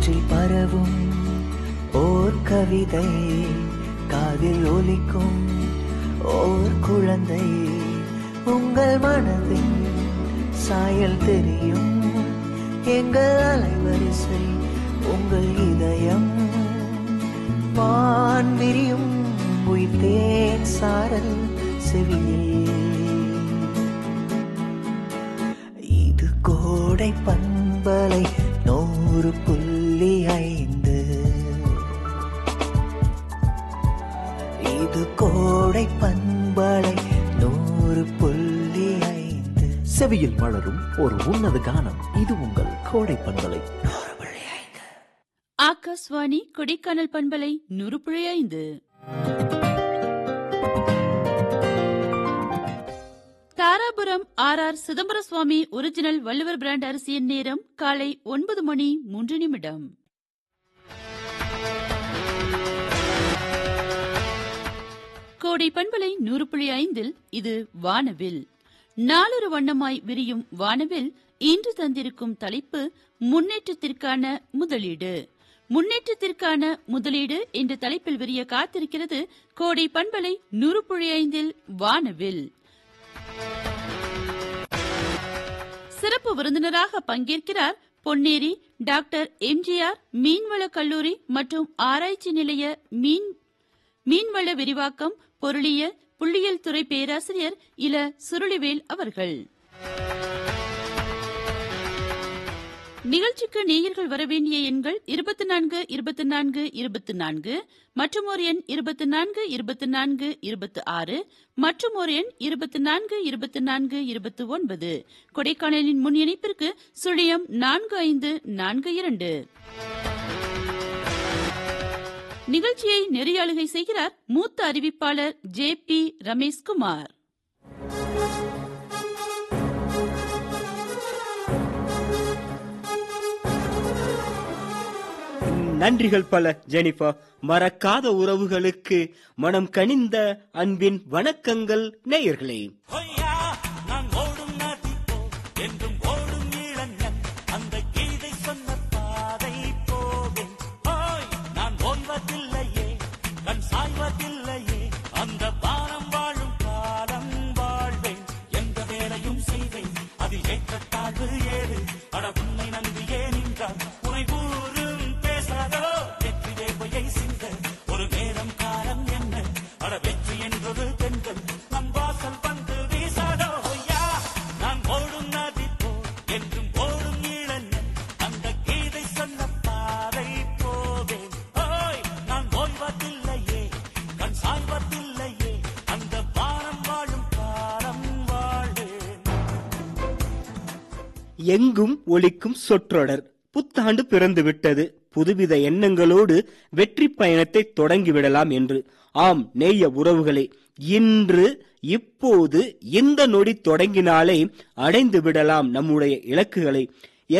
காற்றில் பரவும் ஓர் கவிதை, காதில் ஒலிக்கும் ஓர் குழந்தை. உங்கள் மனதின் சாயல் தெரியும், எங்கள் அலைவரிசை உங்கள் இதயம். வான் விரியும் உயிர்த்தேன் சாரல் செவியில். இது கோடை பண்பலை 100.5. இது கோடை பண்பலை 100.5. செவியில் மலரும் ஒரு உன்னத கானம். இது உங்கள் கோடை பண்பலை 100.5. ஆகாஷ்வாணி கொடைக்கானல் பண்பலை 100.5. தாராபுரம் RR சிதம்பர சுவாமி ஒரிஜினல் வள்ளுவர் பிராண்ட் அரிசியின் நேரம் காலை 9:03. கோடை பண்பலை 100.5 இது வானவில். நாளொரு வண்ணமாய் விரியும் வானவில் இன்று தந்திருக்கும் தலைப்பு முன்னேற்றத்திற்கான முதலீடு. முன்னேற்றத்திற்கான முதலீடு என்ற தலைப்பில் விரிய காத்திருக்கிறது கோடை பண்பலை 100.5 வானவில். சிறப்பு விருந்தினராக பங்கேற்கிறார் பொன்னேரி டாக்டர் எம்ஜிஆர் மீன்வள கல்லூரி மற்றும் ஆராய்ச்சி நிலைய மீன்வள விரிவாக்கம் பொருளியல் புள்ளியியல் துறை பேராசிரியர் இல சுருளிவேல் அவர்கள். நிகழ்ச்சிக்கு நேயர்கள் வரவேண்டிய எண்கள் 24 24 24 மற்றும் ஒரு எண் 24 24 26 மற்றும் ஒரு எண் 24 24 29. கொடைக்கானலின் முன் இணைப்பிற்கு 04542. நிகழ்ச்சியை நெறியாளுகை செய்கிறார் மூத்த அறிவிப்பாளர் JP ரமேஷ்குமார். நன்றிகள் பல ஜெனிஃபர். மறக்காத உறவுகளுக்கு மனம் கனிந்த அன்பின் வணக்கங்கள் நேயர்களே. எங்கும் ஒலிக்கும் சொற்றொடர். புத்தாண்டு பிறந்து விட்டது. புதுவித எண்ணங்களோடு வெற்றி பயணத்தை தொடங்கிவிடலாம் என்று. ஆம் நேய உறவுகளே, இன்று இப்போது இந்த நொடி தொடங்கினாலே அடைந்து விடலாம் நம்முடைய இலக்குகளை.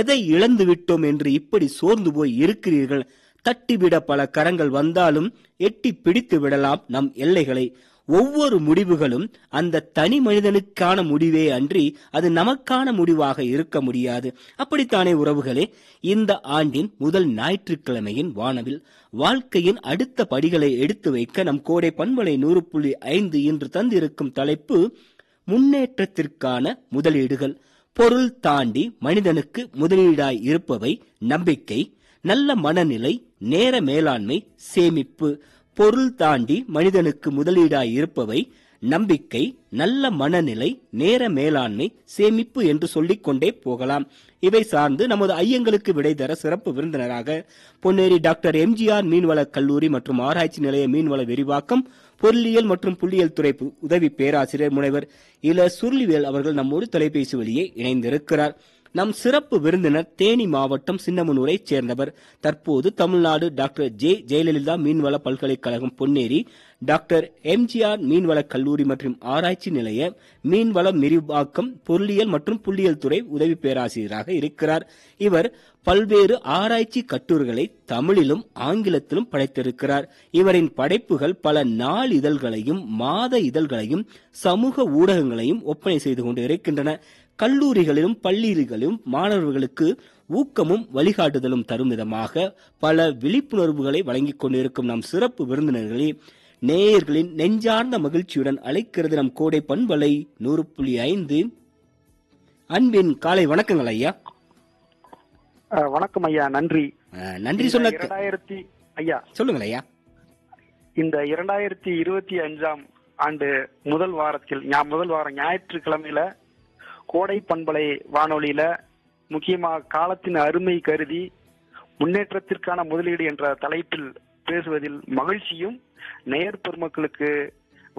எதை இழந்து விட்டோம் என்று இப்படி சோர்ந்து போய் இருக்கிறீர்கள்? தட்டிவிட பல கரங்கள் வந்தாலும் எட்டி பிடித்து விடலாம் நம் எல்லைகளை. ஒவ்வொரு முடிவுகளும் அந்த தனி மனிதனுக்கான முடிவே அன்றி அது நமக்கான முடிவாக இருக்க முடியாது. அப்படித்தானே உறவுகளே? இந்த ஆண்டின் முதல் ஞாயிற்றுக்கிழமையின் வானவில் வாழ்க்கையின் அடுத்த படிகளை எடுத்து வைக்க நம் கோடை பண்பலை 100.5 இன்று தந்திருக்கும் தலைப்பு முன்னேற்றத்திற்கான முதலீடுகள். பொருள் தாண்டி மனிதனுக்கு முதலீடாய் இருப்பவை நம்பிக்கை, நல்ல மனநிலை, நேர மேலாண்மை, சேமிப்பு. பொருள் தாண்டி மனிதனுக்கு முதலீடாய் இருப்பவை நம்பிக்கை, நல்ல மனநிலை, நேர மேலாண்மை, சேமிப்பு என்று சொல்லிக் கொண்டே போகலாம். இவை சார்ந்து நமது ஐயங்களுக்கு விடை தர சிறப்பு விருந்தினராக பொன்னேரி டாக்டர் எம்ஜிஆர் மீன்வள கல்லூரி மற்றும் ஆராய்ச்சி நிலைய மீன்வள விரிவாக்கம் பொருளியல் மற்றும் புள்ளியியல் துறை உதவி பேராசிரியர் முனைவர் இல சுருளிவேல் அவர்கள் நம்மோடு தொலைபேசி வழியே இணைந்திருக்கிறார். நம் சிறப்பு விருந்தினர் தேனி மாவட்டம் சின்னமனூரைச் சேர்ந்தவர். தற்போது தமிழ்நாடு டாக்டர் ஜெயலலிதா மீன்வள பல்கலைக்கழகம் பொன்னேரி டாக்டர் எம்ஜிஆர் மீன்வள கல்லூரி மற்றும் ஆராய்ச்சி நிலைய மீன்வள விரிவாக்கம் பொருளியல் மற்றும் புள்ளியியல் துறை உதவி பேராசிரியராக இருக்கிறார். இவர் பல்வேறு ஆராய்ச்சி கட்டுரைகளை தமிழிலும் ஆங்கிலத்திலும் படைத்திருக்கிறார். இவரின் படைப்புகள் பல நாளிதழ்களையும் மாத இதழ்களையும் சமூக ஊடகங்களையும் ஒப்பனை செய்து கொண்டு இருக்கின்றன. கல்லூரிகளிலும் பள்ளிகளிலும் மாணவர்களுக்கு ஊக்கமும் வழிகாட்டுதலும் தரும் விதமாக பல விழிப்புணர்வுகளை வழங்கிக் கொண்டிருக்கும் நம் சிறப்பு விருந்தினர்களே, நேயர்களின் நெஞ்சார்ந்த மகிழ்ச்சியுடன் அழைக்கிறது நம் கோடை பண்பலை 100.5 அன்பின் காலை வணக்கங்கள் ஐயா. வணக்கம் ஐயா, நன்றி. நன்றி சொன்ன ஐயா சொல்லுங்கள் ஐயா. இந்த 2025 ஆண்டு முதல் வாரம் ஞாயிற்றுக்கிழமையில கோடை பண்பலை வானொலியில முக்கியமாக காலத்தின் அருமை கருதி முன்னேற்றத்திற்கான முதலீடு என்ற தலைப்பில் பேசுவதில் மகிழ்ச்சியும் நேயர் பெருமக்களுக்கு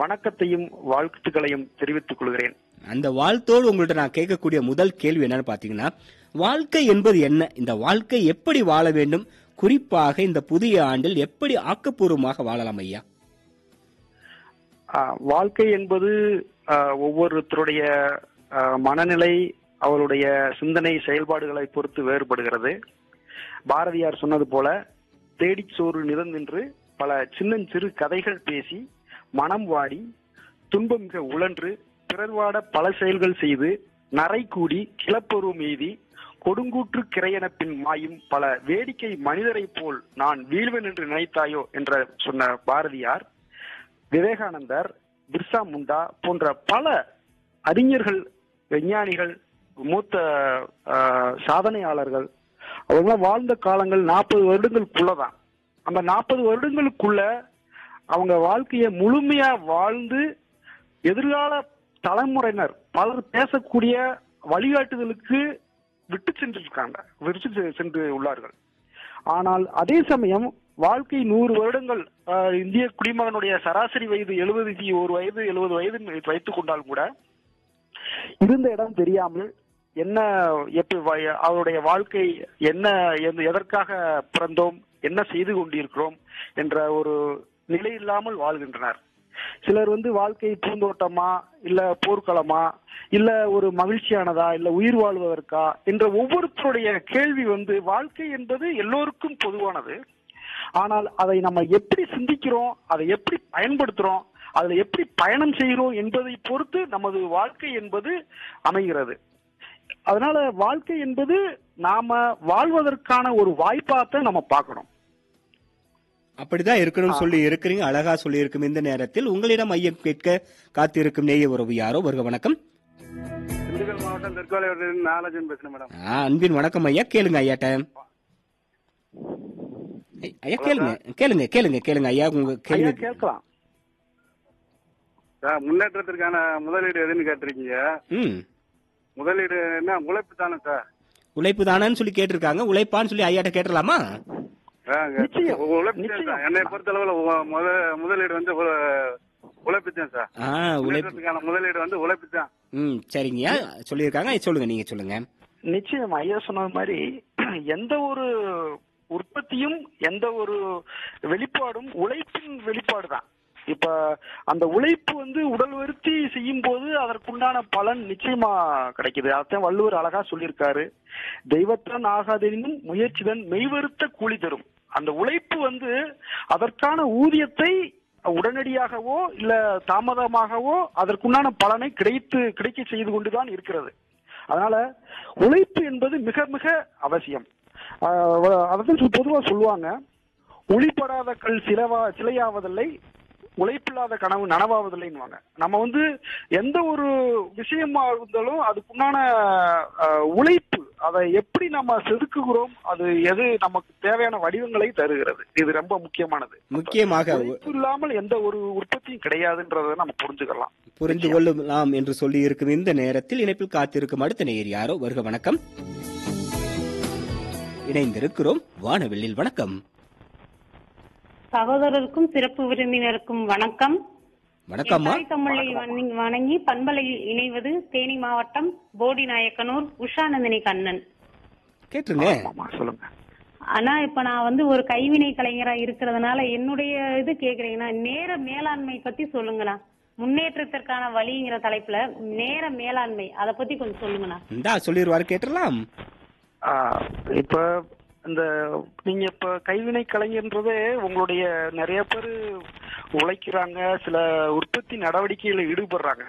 வணக்கத்தையும் வாழ்த்துக்களையும் தெரிவித்துக் கொள்கிறேன். அந்த வாழ்த்தோடு உங்கள்ட்ட நான் கேட்கக்கூடிய முதல் கேள்வி என்னன்னு பாத்தீங்கன்னா, வாழ்க்கை என்பது என்ன, இந்த வாழ்க்கை எப்படி வாழ வேண்டும், குறிப்பாக இந்த புதிய ஆண்டில் எப்படி ஆக்கப்பூர்வமாக வாழலாம் ஐயா? வாழ்க்கை என்பது ஒவ்வொருத்தருடைய மனநிலை, அவருடைய சிந்தனை செயல்பாடுகளை பொறுத்து வேறுபடுகிறது. பாரதியார் சொன்னது போல, தேடிச் சோறு நிறந்தின்று பல சின்னஞ்சிறு கதைகள் பேசி மனம் வாடி துன்பம் மிக உழன்று பிறர் வாட பல செயல்கள் செய்து நரை கூடி கிளப்பொருவம் எய்தி கொடுங்கூற்று கிரையென பின் மாயும் பல வேடிக்கை மனிதரை போல் நான் வீழ்வேன் என்று நினைத்தாயோ என்ற சொன்ன பாரதியார், விவேகானந்தர், பிர்சா முண்டா போன்ற பல அறிஞர்கள், விஞ்ஞானிகள், மூத்த சாதனையாளர்கள் அவங்க வாழ்ந்த காலங்கள் 40 வருடங்களுக்குள்ளதான். அந்த 40 வருடங்களுக்குள்ள அவங்க வாழ்க்கையை முழுமையா வாழ்ந்து எதிர்கால தலைமுறையினர் பலர் பேசக்கூடிய வழிகாட்டுதலுக்கு விட்டு சென்று உள்ளார்கள். ஆனால் அதே சமயம் வாழ்க்கை 100 வருடங்கள், இந்திய குடிமகனுடைய சராசரி வயது 71 வயது 70 வயது வைத்துக் கொண்டால் கூட இருந்த இடம் தெரியாமல் என்ன அவருடைய வாழ்க்கை என்ன, எதற்காக பிறந்தோம், என்ன செய்து கொண்டிருக்கிறோம் என்ற ஒரு நிலை இல்லாமல் வாழ்கின்றனர். சிலர் வாழ்க்கை பூந்தோட்டமா, இல்ல போர்க்களமா, இல்ல ஒரு மகிழ்ச்சியானதா, இல்ல உயிர் வாழ்வதற்கா என்ற ஒவ்வொருத்தருடைய கேள்வி வாழ்க்கை என்பது எல்லோருக்கும் பொதுவானது. ஆனால் அதை நம்ம எப்படி சிந்திக்கிறோம், அதை எப்படி பயன்படுத்துறோம், அதுல எப்படி பயணம் செய்கிறோம் என்பதை பொறுத்து நமது வாழ்க்கை என்பது அமைகிறது. அதனால வாழ்க்கை என்பது நாம வாழ்வதற்கான ஒரு வாய்ப்பாக நம்ம பார்க்கணும். அப்படிதான் இருக்கணும் சொல்லி இருக்கிறீங்க, அழகா சொல்லி இருக்கும். இந்த நேரத்தில் உங்களிடம் ஐயம் கேட்க காத்திருக்கும் நேய உறவு யாரோ. வருக வணக்கம். திண்டுக்கல் மாவட்டம் தெற்காலையூரிலிருந்து நாகராஜன் பேசுறேன் மேடம். அன்பின் வணக்கம் ஐயா. கேளுங்க ஐயாட்ட. ஐயா கேளுங்க கேளுங்க கேளுங்க கேளுங்க ஐயா, உங்க கேள்வி கேட்கலாம். முன்னேற்றத்திற்கான முதலீடு எதுன்னு கேட்டிருக்கீங்க. முதலீடு என்ன, உழைப்பு தானே சார்? உழைப்பு தானு சொல்லி கேட்டிருக்காங்க. உழைப்பான்னு சொல்லி ஐயாட்ட கேட்டலாமா? என்னை பொறுத்தளவுல முதலீடு உழைப்பு தான் சார். உழைப்புக்கான முதலீடு உழைப்பு தான். சரிங்கய்யா, சொல்லியிருக்காங்க. சொல்லுங்க, நீங்க சொல்லுங்க. நிச்சயம் ஐயா சொன்னது மாதிரி எந்த ஒரு உற்பத்தியும் எந்த ஒரு வெளிப்பாடும் உழைப்பின் வெளிப்பாடு தான். இப்ப அந்த உழைப்பு உடல் வருத்தி செய்யும் போது அதற்குண்டான பலன் நிச்சயமா கிடைக்குது. அதான் வள்ளுவர் அழகா சொல்லியிருக்காரு, தெய்வத்தான் ஆகாதெனினும் முயற்சிதான் மெய்வருத்த கூலி தரும். அந்த உழைப்பு அதற்கான ஊதியத்தை உடனடியாகவோ இல்ல தாமதமாகவோ அதற்குண்டான பலனை கிடைக்க செய்து கொண்டுதான் இருக்கிறது. அதனால உழைப்பு என்பது மிக மிக அவசியம். அதான் பொதுவா சொல்லுவாங்க, ஒளிப்படாத கல் சிலையாவதில்லை, உழைப்பில்லாத கனவு நனவாவதில்லைன்னுவாங்க. நம்ம எந்த ஒரு விஷயமா இருந்தாலும் அதுக்குண்டான உழைப்பு, அதை எப்படி நம்ம செதுக்குகிறோம், அது எது நமக்கு தேவையான வடிவங்களை தருகிறது. இது ரொம்ப முக்கியமானது. முக்கியமாக உழைப்பு இல்லாமல் எந்த ஒரு உற்பத்தியும் கிடையாதுன்றதை நம்ம புரிந்து கொள்ளலாம் என்று சொல்லி இருக்கும். இந்த நேரத்தில் இணைப்பில் காத்திருக்கும் அடுத்த நேயர் யாரோ. வருக வணக்கம். இணைந்திருக்கிறோம் வானவெளியில். வணக்கம். சகோதரருக்கும் சிறப்பு விருந்தினருக்கும் வணக்கம். வணக்கம். தமிழை வணங்கி பண்பலையில் இணைவது தேனி மாவட்டம் போடி நாயக்கனூர் உஷாநந்தினி கண்ணன். கேட்டுருங்க. சொல்லுங்க. ஆனா இப்ப நான் ஒரு கைவினை கலைஞரா இருக்கிறதுனால என்னுடைய கேக்குறீங்கன்னா, நேர மேலாண்மை பத்தி சொல்லுங்கண்ணா. முன்னேற்றத்திற்கான வழிங்கிற தலைப்புல நேர மேலாண்மை, அத பத்தி கொஞ்சம் சொல்லுங்கண்ணா. சொல்லிடுவாரு, கேட்டுடலாம். இப்ப நீங்க இப்ப கைவினை கலைஞர்ன்றதே உங்களுடைய நிறைய பேர் உழைக்கிறாங்க, சில உற்பத்தி நடவடிக்கைகளை ஈடுபடுறாங்க.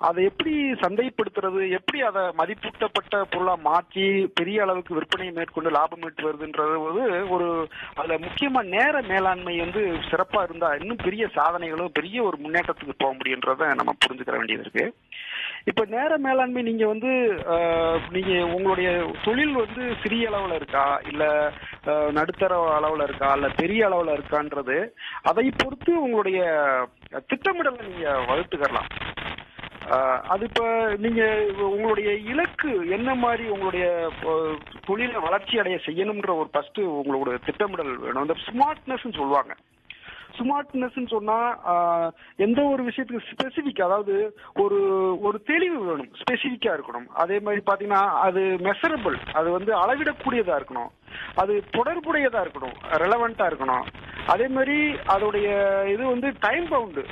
அதை எப்படி சந்தைப்படுத்துறது, எப்படி அதை மதிப்பூட்டப்பட்ட பொருளா மாற்றி பெரிய அளவுக்கு விற்பனையை மேற்கொண்டு லாபம் ஈட்டு வருதுன்றது ஒரு அதுல முக்கியமா நேர மேலாண்மை சிறப்பா இருந்தா இன்னும் பெரிய சாதனைகளும் பெரிய ஒரு முன்னேற்றத்துக்கு போக முடியுன்றத நம்ம புரிஞ்சுக்கிற வேண்டியது இருக்கு. இப்ப நேர மேலாண்மை நீங்க நீங்க உங்களுடைய தொழில் சிறிய அளவுல இருக்கா, இல்ல நடுத்தர அளவுல இருக்கா, இல்ல பெரிய அளவுல இருக்கான்றது அதை பொறுத்து உங்களுடைய திட்டமிடலை நீங்க வகுத்துக்கலாம். அது இப்ப நீங்க உங்களுடைய இலக்கு என்ன மாதிரி உங்களுடைய தொழிலை வளர்ச்சி அடைய செய்யணும்ன்ற ஒரு ஃபர்ஸ்ட் உங்களோட திட்டமிடல் வேணும். இந்த ஸ்மார்ட்னஸ் சொல்லுவாங்க. ஸ்மார்ட்னஸ் சொன்னா எந்த ஒரு விஷயத்துக்கு ஸ்பெசிபிக், அதாவது ஒரு ஒரு தெளிவு வேணும், ஸ்பெசிபிக்கா இருக்கணும். அதே மாதிரி பாத்தீங்கன்னா அது மெஷரபிள், அது அளவிடக்கூடியதா இருக்கணும், அது தொடர்புடையதா இருக்கணும், ரெலவெண்டா இருக்கணும். அதே மாதிரி அதோடைய இது டைம் பவுண்டு,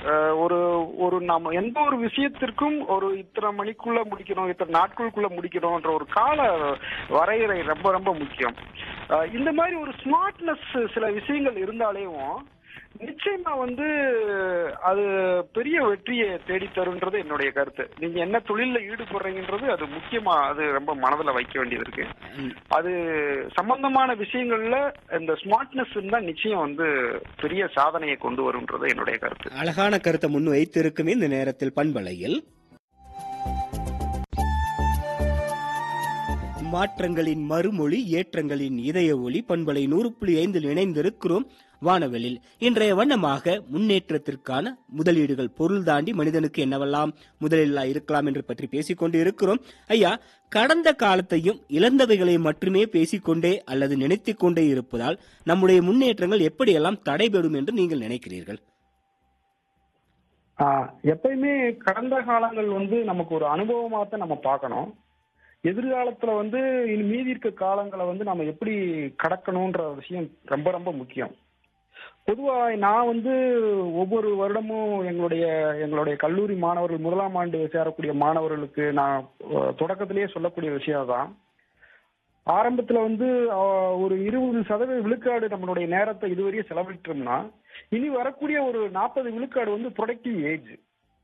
ஒரு ஒரு நம்ம எந்த ஒரு விஷயத்திற்கும் ஒரு இத்தனை மணிக்குள்ள முடிக்கணும், இத்தனை நாட்களுக்குள்ள முடிக்கணும்ன்ற ஒரு கால வரையறை ரொம்ப ரொம்ப முக்கியம். இந்த மாதிரி ஒரு ஸ்மார்ட்னஸ் சில விஷயங்கள் இருந்தாலேயும் நிச்சயமா அது பெரிய வெற்றியை தேடித்தருன்றது என்னுடைய கருத்து. நீங்க என்ன தொழில ஈடுபடுறீங்கன்றது அது முக்கியமா, அது ரொம்ப மனதில் வைக்க வேண்டியது இருக்கு. அது சம்பந்தமான விஷயங்கள்ல இந்த ஸ்மார்ட்னஸ் இருந்தா நிச்சயம் பெரிய சாதனையை கொண்டு வரும்ன்றது என்னுடைய கருத்து. அழகான கருத்தை முன் வைத்திருக்குமே இந்த நேரத்தில் பண்பலையில் மாற்றங்களின் மறுமொழி, ஏற்றங்களின் இதய ஒளி பண்பலை 100.5 இணைந்திருக்கிறோம் வானவெளியில். இன்றைய வண்ணமாக முன்னேற்றத்திற்கான முதலீடுகள், பொருள் தாண்டி மனிதனுக்கு என்னவெல்லாம் முதலீடுகளா இருக்கலாம் என்று பற்றி பேசிக்கொண்டு இருக்கிறோம். ஐயா, கடந்த காலத்தையும் இழந்தவைகளையும் மட்டுமே பேசிக்கொண்டே அல்லது நினைத்துக் கொண்டே இருப்பதால் நம்முடைய முன்னேற்றங்கள் எப்படியெல்லாம் தடைபடும் என்று நீங்கள் நினைக்கிறீர்கள்? எப்பயுமே கடந்த காலங்கள் நமக்கு ஒரு அனுபவமாகத்தான் நம்ம பார்க்கணும். எதிர்காலத்துல இனி மீதி இருக்க காலங்களை நம்ம எப்படி கடக்கணும்ன்ற விஷயம் ரொம்ப ரொம்ப முக்கியம். பொதுவா நான் ஒவ்வொரு வருடமும் எங்களுடைய கல்லூரி மாணவர்கள், முதலாம் ஆண்டு சேரக்கூடிய மாணவர்களுக்கு நான் தொடக்கத்திலேயே சொல்லக்கூடிய விஷயம் தான். ஆரம்பத்துல ஒரு 20% விழுக்காடு நம்மளுடைய நேரத்தை இதுவரையே செலவிட்டோம்னா இனி வரக்கூடிய ஒரு 40 விழுக்காடு ப்ரொடக்டிவ் ஏஜ்.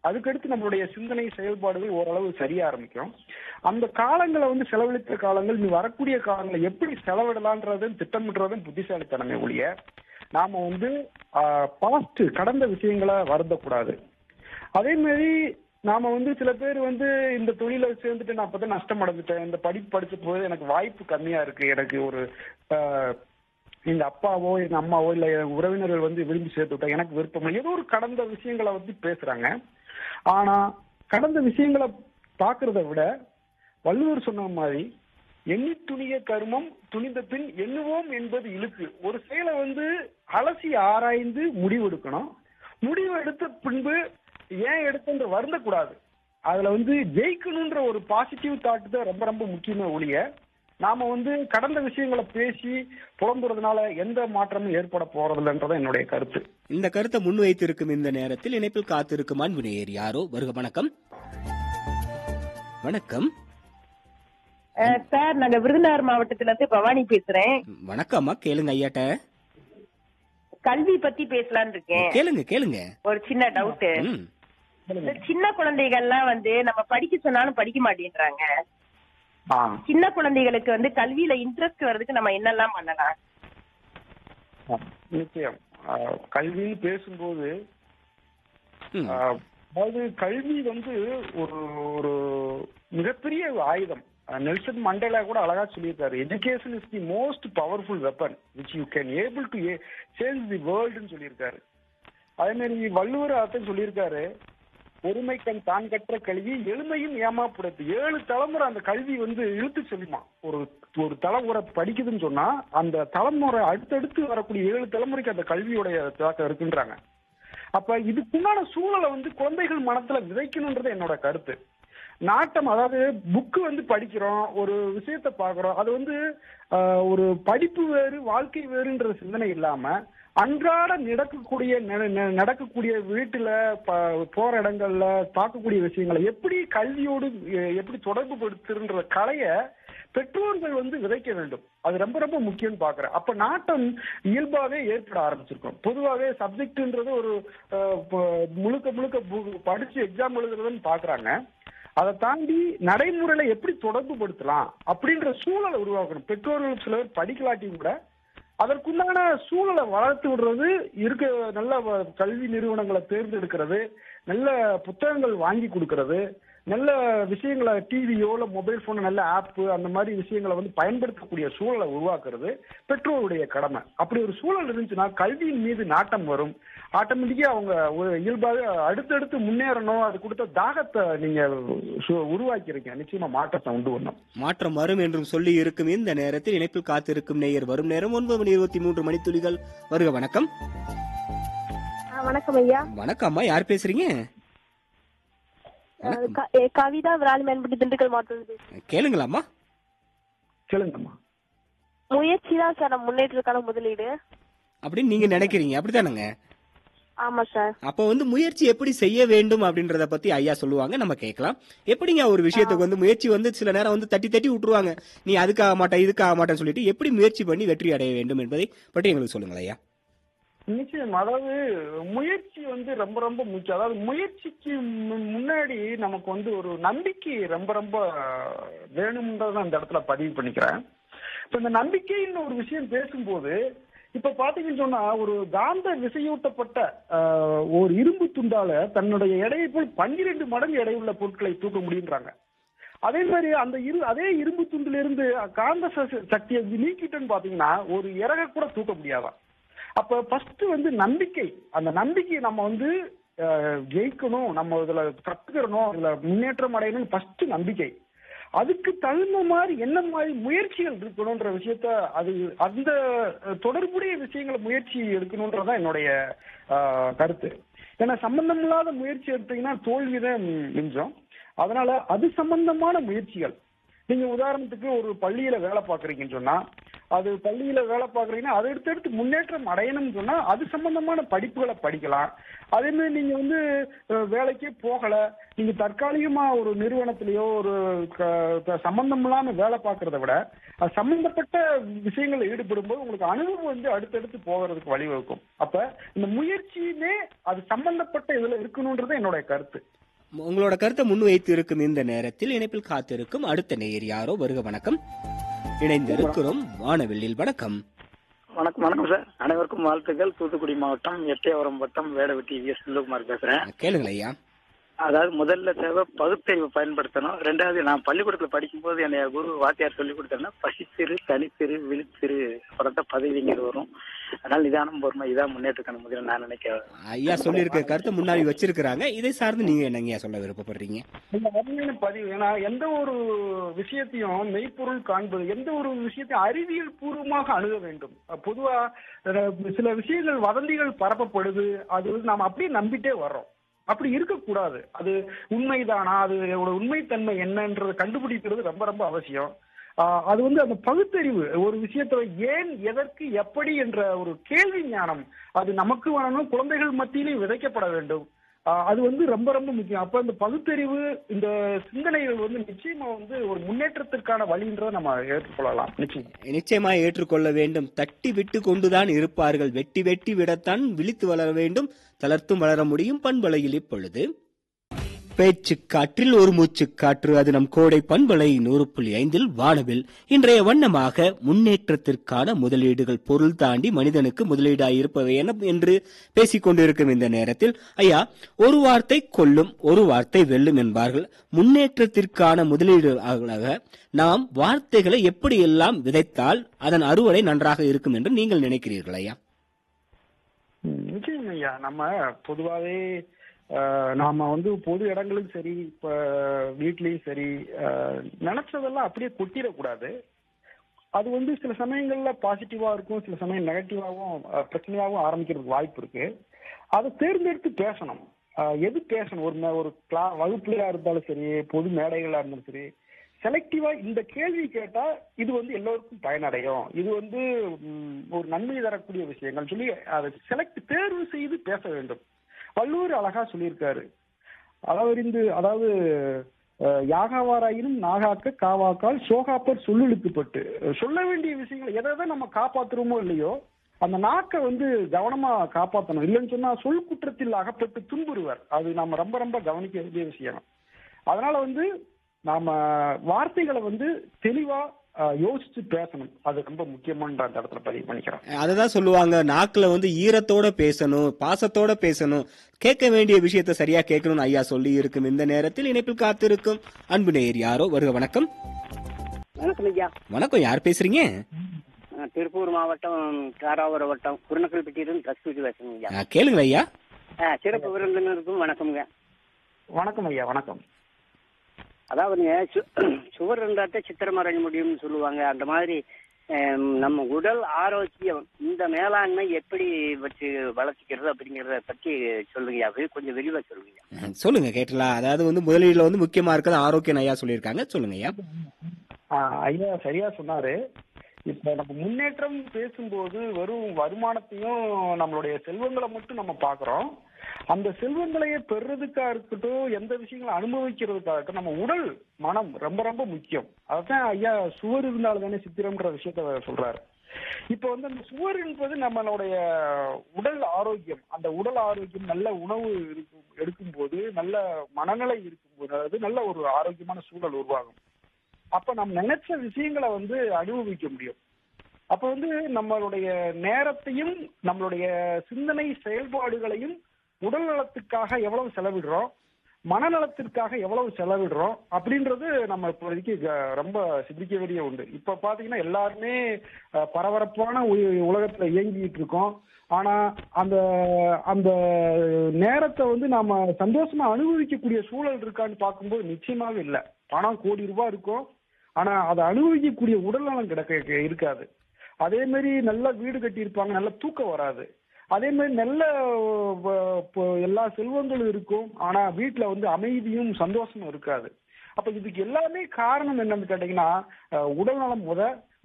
அதுக்கடுத்து நம்மளுடைய சிந்தனை செயல்பாடுகள் ஓரளவு சரிய ஆரம்பிக்கும். அந்த காலங்களை செலவழித்த காலங்கள் இனி வரக்கூடிய காலங்களை எப்படி செலவிடலான்றது திட்டமிடுறதும் புத்திசாலித்தனமே ஒழிய நாம பாஸ்ட் கடந்த விஷயங்களை வருந்தக்கூடாது. அதே மாதிரி நாம சில பேர் இந்த தொழிலை சேர்ந்துட்டு நான் அப்பதான் நஷ்டம் அடைஞ்சிட்டேன், இந்த படிப்பு படிச்ச போது எனக்கு வாய்ப்பு கம்மியா இருக்கு, எனக்கு ஒரு எங்க அப்பாவோ எங்க அம்மாவோ இல்ல உறவினர்கள் விரும்பி சேர்த்து விட்டா எனக்கு விருப்பம், ஏதோ ஒரு கடந்த விஷயங்களை பேசுறாங்க. ஆனா கடந்த விஷயங்களை பாக்குறத விட வள்ளுவர் சொன்ன மாதிரி எண்ணி துணிய கருமம் துணிந்த பின் எண்ணுவோம் என்பது இழுக்கு. ஒரு செயலை அலசி ஆராய்ந்து முடிவெடுக்கணும். முடிவு எடுத்த பின்பு ஏன் எடுத்துன்ற வருந்தக்கூடாது. அதுல ஜெயிக்கணும்ன்ற ஒரு பாசிட்டிவ் தாட் தான் ரொம்ப ரொம்ப முக்கியமே ஒழிய நாம கடந்த விஷயங்களை பேசி புலம்புறதுனால எந்த மாற்றமும் ஏற்பட போறதில்லைன்றத என்னுடைய கருத்து. இந்த கருத்தை முன் வைத்திருக்கும் இந்த நேரத்தில் இணைப்பில் காத்திருக்கும் அன்பு நேயர் யாரோ வருக. வணக்கம். வணக்கம் சார், நாங்க விருதுநகர் மாவட்டத்துல இருந்து பவானி பேசுறேன். வணக்கம்மா, கேளுங்க ஐயாட்ட. கல்வி பத்தி பேசலான்னு இருக்கேன். கேளுங்க கேளுங்க. ஒரு சின்ன டவுட். சின்ன குழந்தைகள்லாம் நம்ம படிக்க சொன்னாலும் படிக்க மாட்டேன்றாங்க. சின்ன குழந்தைகளுக்கு கல்வியில இன்ட்ரெஸ்ட் வர்றதுக்கு நம்ம என்னெல்லாம் பண்ணலாம்? நிச்சயம் கல்வின்னு பேசும்போது அதாவது கல்வி ஒரு ஒரு மிகப்பெரிய ஆயுதம். நெல்சன் மண்டேலா கூட அழகா சொல்லியிருக்காரு, education is the most powerful weapon which you can able to change the வேர்ல்டுன்னு சொல்லியிருக்காரு. அதே மாதிரி வள்ளுவர் அர்த்தம் சொல்லியிருக்காரு, ஒருமைக்கண் தான் கற்ற கல்வி எளிமையும் ஏமாப்புறது. 7 தலைமுறை அந்த கல்வி இழுத்து சொல்லுமா. ஒரு தலைமுறை படிக்குதுன்னு சொன்னா அந்த தலைமுறை அடுத்தடுத்து வரக்கூடிய 7 தலைமுறைக்கு அந்த கல்வியோடைய தாக்கம் இருக்குன்றாங்க. அப்ப இதுக்குண்டான சூழலை குழந்தைகள் மனத்துல விதைக்கணும்ன்றது என்னோட கருத்து. நாட்டம், அதாவது புக்கு படிக்கிறோம், ஒரு விஷயத்த பாக்குறோம், அது ஒரு படிப்பு வேறு வாழ்க்கை வேறுன்ற சிந்தனை இல்லாம அன்றாட நடக்கக்கூடிய வீட்டுல போற இடங்கள்ல பார்க்கக்கூடிய விஷயங்களை எப்படி கல்வியோடு எப்படி தொடர்பு படுத்துன்ற கலைய பெற்றோர்கள் விதைக்க வேண்டும். அது ரொம்ப ரொம்ப முக்கியம் பாக்குறேன். அப்ப நாட்டம் இயல்பாவே ஏற்பட ஆரம்பிச்சிருக்கும். பொதுவாகவே சப்ஜெக்ட்ன்றது ஒரு முழுக்க முழுக்க படிச்சு எக்ஸாம் எழுதுறதுன்னு பாக்குறாங்க. அதை தாண்டி நடைமுறையில எப்படி தொடர்பு படுத்தலாம் அப்படின்ற சூழலை உருவாக்கணும். பெற்றோர்கள் சில பேர் படிக்கலாட்டியும் கூட அதற்குண்டான சூழலை வளர்த்து விடுறது, இருக்க நல்ல கல்வி நிறுவனங்களை தேர்ந்தெடுக்கிறது, நல்ல புத்தகங்கள் வாங்கி கொடுக்கறது, நல்ல விஷயங்களை டிவியோ இல்ல மொபைல் போன் நல்ல ஆப் அந்த மாதிரி விஷயங்களை பயன்படுத்தக்கூடிய சூழலை உருவாக்குறது பெற்றோருடைய கடமை. அப்படி ஒரு சூழல் இருந்துச்சுன்னா கல்வியின் மீது நாட்டம் வரும். ஆட்டோமேட்டிக்கா அவங்க ஒரு இயல்பாக அடுத்தடுத்து முன்னேறணும். அது கொடுத்த தாகத்தை நீங்க உருவாக்கிறீங்க. நிச்சயமா மாற்றத்தை உண்டு பண்ணும். மாற்றம் வரும் என்றும் சொல்லி இருக்கும் இந்த நேரத்தில் இணைப்பில் காத்திருக்கும் நேயர் வரும் நேரம் 9:23 மணித்துளிகள். வருக வணக்கம். வணக்கம் ஐயா. வணக்கம் அம்மா, யார் பேசுறீங்க? கவிதா விராலிமேன்பட்டி திண்டுக்கல் மாவட்டம். கேளுங்களாம்மா. கேளுங்கம்மா. முயற்சி தான் சார் நம்ம முன்னேற்றத்துக்கான முதலீடு அப்படின்னு நீங்க நினைக்கிறீங்க, அப்படித்தானுங்க? ஆமா சார். அப்ப முயற்சி எப்படி செய்ய வேண்டும் அப்படின்றத பத்தி ஐயா சொல்லுவாங்க, நம்ம கேட்கலாம். எப்படிங்க ஒரு விஷயத்துக்கு முயற்சி சில நேரம் தட்டி தட்டி விட்டுருவாங்க, நீ அதுக்காக மாட்டேன் இதுக்காக மாட்டேன்னு சொல்லிட்டு எப்படி முயற்சி பண்ணி வெற்றி அடைய வேண்டும் என்பதை பற்றி எங்களுக்கு சொல்லுங்களா ஐயா. நிச்சயம். அதாவது முயற்சி ரொம்ப ரொம்ப முக்கியம். அதாவது முயற்சிக்கு முன்னாடி நமக்கு ஒரு நம்பிக்கை ரொம்ப ரொம்ப வேணும்ன்றத அந்த இடத்துல பதிவு பண்ணிக்கிறேன். இப்ப இந்த நம்பிக்கைன்னு ஒரு விஷயம் பேசும்போது இப்ப பாத்தீங்கன்னு சொன்னா ஒரு காந்த விசையூட்டப்பட்ட ஒரு இரும்பு துண்டால தன்னுடைய எடையை போல் 12 மடங்கு எடையுள்ள பொருட்களை தூக்க முடியுன்றாங்க. அதே மாதிரி அதே இரும்பு துண்டுல இருந்து காந்த சக்தியை நீக்கிட்டோன்னு பாத்தீங்கன்னா ஒரு இறக கூட தூக்க முடியாதான். அப்ப ஃபர்ஸ்ட் நம்பிக்கை, அந்த நம்பிக்கையை நம்ம ஜெயிக்கணும், நம்ம இதுல கத்துக்கிறணும், இதுல முன்னேற்றம் அடையணும். ஃபர்ஸ்ட் நம்பிக்கை. அதுக்கு தகுந்த மாதிரி என்ன மாதிரி முயற்சிகள் இருக்கணும்ன்ற விஷயத்த அந்த தொடர்புடைய விஷயங்களை முயற்சி எடுக்கணும்ன்றதான் என்னுடைய கருத்து. ஏன்னா சம்பந்தம் இல்லாத முயற்சி எடுத்தீங்கன்னா தோல்விதான் மிஞ்சம். அதனால அது சம்பந்தமான முயற்சிகள். நீங்க உதாரணத்துக்கு ஒரு பள்ளியில வேலை பாக்குறீங்கன்னு சொன்னா அது பள்ளியில வேலை பாக்குறீங்கன்னா அதை எடுத்து முன்னேற்றம் அடையணும்னு சொன்னா அது சம்பந்தமான படிப்புகளை படிக்கலாம். அதே மாதிரி நீங்க வேலைக்கே போகல, நீங்க தற்காலிகமா ஒரு நிறுவனத்திலேயோ ஒரு சம்பந்தம் இல்லாம வேலை பார்க்கறத விட அது சம்பந்தப்பட்ட விஷயங்கள்ல ஈடுபடும் போது உங்களுக்கு அனுபவம் அடுத்தடுத்து போகிறதுக்கு வழிவகுக்கும். அப்ப இந்த முயற்சியுமே அது சம்பந்தப்பட்ட இதுல இருக்கணும்ன்றது என்னுடைய கருத்து. உங்களோட கருத்தை முன்வைத்து இருக்கும் இந்த நேரத்தில் இணைப்பில் காத்திருக்கும் அடுத்த நேயர் யாரோ. வருக வணக்கம். இணைந்திருக்கிறோம் வானவெளியில். வணக்கம். வணக்கம். வணக்கம் சார், அனைவருக்கும் வாழ்த்துக்கள். தூத்துக்குடி மாவட்டம் எட்டயபுரம் வட்டம் வேடவெட்டி செல்வகுமார் பேசுறேன். கேளுங்க ஐயா. அதாவது முதல்ல தேவை பகுத்தறிவு பயன்படுத்தணும். ரெண்டாவது நான் பள்ளிக்கூடத்துல படிக்கும் போது என்னைய குரு வாத்தியார் சொல்லி கொடுத்தேன்னா பசித்திரு தனித்திரு விழித்திரு அப்புறம் பதவிங்கிறது வரும். அதனால நிதானம் பொறுமை இதான் முன்னேற்றக்கான முதல்ல நான் நினைக்கிறேன். ஐயா சொல்லி இருக்க கருத்தை முன்னாடி வச்சிருக்கிறாங்க. இதை சார்ந்து நீங்க என்னங்க சொல்ல விருப்பப்படுறீங்க? இந்த பதிவு ஏன்னா எந்த ஒரு விஷயத்தையும் மெய்ப்பொருள் காண்பது, எந்த ஒரு விஷயத்தையும் அறிவியல் பூர்வமாக அணுக வேண்டும். பொதுவா சில விஷயங்கள் வதந்திகள் பரப்பப்படுது, அது நாம அப்படியே நம்பிட்டே வர்றோம். அப்படி இருக்கக்கூடாது. அது உண்மைதானா, அது உண்மைத்தன்மை என்னன்றதை கண்டுபிடிக்கிறது ரொம்ப ரொம்ப அவசியம். அது அந்த பகுத்தறிவு ஒரு விஷயத்தை ஏன் எதற்கு எப்படி என்ற ஒரு கேள்வி ஞானம் அது நமக்கு வேணும், குழந்தைகள் மத்தியிலே விதைக்கப்பட வேண்டும். அது ரொம்ப ரொம்ப முக்கியம். அப்ப இந்த பகுத்தறிவு இந்த சிந்தனைகள் நிச்சயமா ஒரு முன்னேற்றத்திற்கான வழின்றதை நம்ம ஏற்றுக்கொள்ளலாம். நிச்சயமா ஏற்றுக்கொள்ள வேண்டும். தட்டி விட்டு கொண்டுதான் இருப்பார்கள், வெட்டி வெட்டி விடத்தான் விழித்து வளர வேண்டும், தளர்த்தும் வளர முடியும். பண்பலையில் இப்பொழுது பேச்சு காற்றில் ஒரு மூச்சு காற்று, அது நம் கோடை பண்பலை 100.5 வானவில். இன்றைய வண்ணமாக முன்னேற்றத்திற்கான முதலீடுகள், பொருள் தாண்டி மனிதனுக்கு முதலீடாய் இருப்பவை என்ன என்று பேசிக் கொண்டிருக்கும் இந்த நேரத்தில் ஐயா, ஒரு வார்த்தை கொல்லும் ஒரு வார்த்தை வெல்லும் என்பார்கள். முன்னேற்றத்திற்கான முதலீடுகளாக நாம் வார்த்தைகளை எப்படியெல்லாம் விதைத்தால் அதன் அறுவடை நன்றாக இருக்கும் என்று நீங்கள் நினைக்கிறீர்கள் ஐயா? நிச்சயம் ஐயா. நம்ம பொதுவாகவே நாம பொது இடங்களும் சரி, இப்ப வீட்லயும் சரி, நினைச்சதெல்லாம் அப்படியே கொட்டிடக்கூடாது. அது சில சமயங்கள்ல பாசிட்டிவா இருக்கும், சில சமயம் நெகட்டிவாவும் பிரச்சனையாவும் ஆரம்பிக்கிறதுக்கு வாய்ப்பு இருக்கு. அதை தேர்ந்தெடுத்து பேசணும். எது பேசணும், ஒரு வகுப்புலையா இருந்தாலும் சரி, பொது மேடைகளா இருந்தாலும் சரி, செலக்டிவா இந்த கேள்வி கேட்டா இது எல்லோருக்கும் பயனடையும், இது ஒரு நன்மை தரக்கூடிய விஷயங்கள் சொல்லி அதை தேர்வு செய்து பேச வேண்டும். வள்ளுவர் அழகா சொல்லியிருக்காரு, அதாவது யாகாவாராயினும் நாகாக்க காவாக்கால் சோகாப்பர் சொல்லெழுத்துப்பட்டு. சொல்ல வேண்டிய விஷயங்கள் எதை நம்ம காப்பாத்துறோமோ இல்லையோ அந்த நாக்கை வந்து கவனமா காப்பாற்றணும். இல்லைன்னு சொன்னா சொல் குற்றத்தில் அகப்பட்டு துன்புறுவர். அது நம்ம ரொம்ப ரொம்ப கவனிக்க வேண்டிய விஷயம். அதனால வந்து நாம வார்த்தைகளை வந்து தெளிவா யோசிச்சு பேசணும். அது ரொம்ப முக்கியமான அந்த இடத்துல பதிவு பண்ணிக்கிறோம். அததான் சொல்லுவாங்க, நாக்குல வந்து ஈரத்தோட பேசணும், பாசத்தோட பேசணும், கேட்க வேண்டிய விஷயத்த சரியா கேட்கணும்னு ஐயா சொல்லி இருக்கும். இந்த நேரத்தில் இணைப்பில் காத்திருக்கும் அன்பு நேயர் யாரோ வருக. வணக்கம். வணக்கம் ஐயா. வணக்கம், யார் பேசுறீங்க? திருப்பூர் மாவட்டம் காராவர வட்டம் குருநக்கல்பட்டியிலிருந்து கஸ்தூரி பேசுறேங்க ஐயா. கேளுங்க ஐயா. சிறப்பு விருந்தினருக்கும் வணக்கம்ங்க. வணக்கம் ஐயா. வணக்கம். அதாவதுங்க சுவர் இருந்தாட்டே சித்திரம் வரைய முடியும்னு சொல்லுவாங்க. அந்த மாதிரி நம்ம உடல் ஆரோக்கியம் இந்த மேலாண்மை எப்படி வச்சு வளர்ச்சிக்கிறது அப்படிங்கறத பத்தி சொல்லுங்க. அது கொஞ்சம் விரிவா சொல்லுங்க. சொல்லுங்க கேட்டலாம். அதாவது வந்து முதலீடுல வந்து முக்கியமா இருக்கிறது ஆரோக்கியம் ஐயா சொல்லியிருக்காங்க. சொல்லுங்க ஐயா. ஐயா சரியா சொன்னாரு. இப்ப நம்ம முன்னேற்றம் பேசும்போது வெறும் வருமானத்தையும் நம்மளுடைய செல்வங்களை மட்டும் நம்ம பாக்குறோம். அந்த செல்வங்களையே பெறுறதுக்கா இருக்கட்டும், எந்த விஷயங்களை அனுபவிக்கிறதுக்காக இருக்கட்டும், நம்ம உடல் மனம் ரொம்ப ரொம்ப முக்கியம். அதான் ஐயா சுவர் இருந்தாலும் தானே சித்திரம்ன்ற விஷயத்த சொல்றாரு. இப்ப வந்து அந்த சுவர் என்பது நம்மளுடைய உடல் ஆரோக்கியம். அந்த உடல் ஆரோக்கியம், நல்ல உணவு எடுக்கும் போது, நல்ல மனநிலை இருக்கும்போது, அதாவது நல்ல ஒரு ஆரோக்கியமான சூழல் உருவாகும். அப்ப நம்ம நினைச்ச விஷயங்களை வந்து அனுபவிக்க முடியும். அப்ப வந்து நம்மளுடைய நேரத்தையும் நம்மளுடைய சிந்தனை செயல்பாடுகளையும் உடல் நலத்துக்காக எவ்வளவு செலவிடுறோம், மனநலத்திற்காக எவ்வளவு செலவிடுறோம் அப்படின்றது நம்ம இப்போதைக்கு ரொம்ப சிந்திக்க வேண்டிய உண்டு. இப்ப பாத்தீங்கன்னா எல்லாருமே பரபரப்பான உலகத்துல இயங்கிட்டு இருக்கோம். ஆனா அந்த அந்த நேரத்தை வந்து நாம சந்தோஷமா அனுபவிக்கக்கூடிய சூழல் இருக்கான்னு பார்க்கும்போது நிச்சயமாக இல்லை. பணம் கோடி ரூபாய் இருக்கும், ஆனா அதை அனுபவிக்கக்கூடிய உடல்நலம் இருக்காது. அதே மாதிரி நல்ல வீடு கட்டி இருப்பாங்க, நல்ல தூக்கம் வராது. அதே மாதிரி நல்ல எல்லா செல்வங்களும் இருக்கும், ஆனா வீட்டுல வந்து அமைதியும் சந்தோஷமும் இருக்காது. அப்ப இதுக்கு எல்லாமே காரணம் என்னன்னு கேட்டீங்கன்னா உடல்நலம்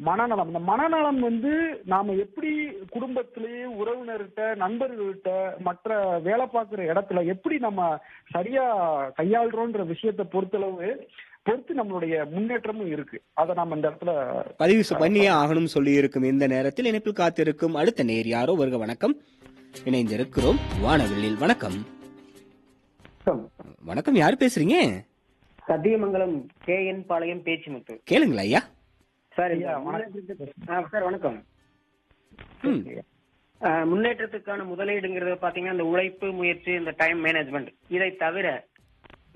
மனநலம். இந்த மனநலம் வந்து நாம எப்படி குடும்பத்திலேயே உறவினர்கிட்ட, நண்பர்கள்கிட்ட, மற்ற வேலை பார்க்குற இடத்துல எப்படி நம்ம சரியா கையாளுறோன்ற விஷயத்தை பொறுத்து நம்மளுடைய முன்னேற்றமும் இருக்கு. அதை நம்ம இந்த இடத்துல பதிவு பண்ணியே ஆகணும் சொல்லி இருக்கும். இந்த நேரத்தில் இணைப்பில் காத்திருக்கும் அடுத்த நேர் யாரோ வருக. வணக்கம். இணைந்திருக்கிறோம் வானவில்லில். வணக்கம். வணக்கம், யார் பேசுறீங்க? சத்தியமங்கலம் KN பாளையம் பேச்சுமுத்து. கேளுங்களா ஐயா. சார் சார் வணக்கம். முன்னேற்றத்துக்கான முதலீடுங்கிறது பாத்தீங்கன்னா இந்த உழைப்பு, முயற்சி, இந்த டைம் மேனேஜ்மெண்ட், இதை தவிர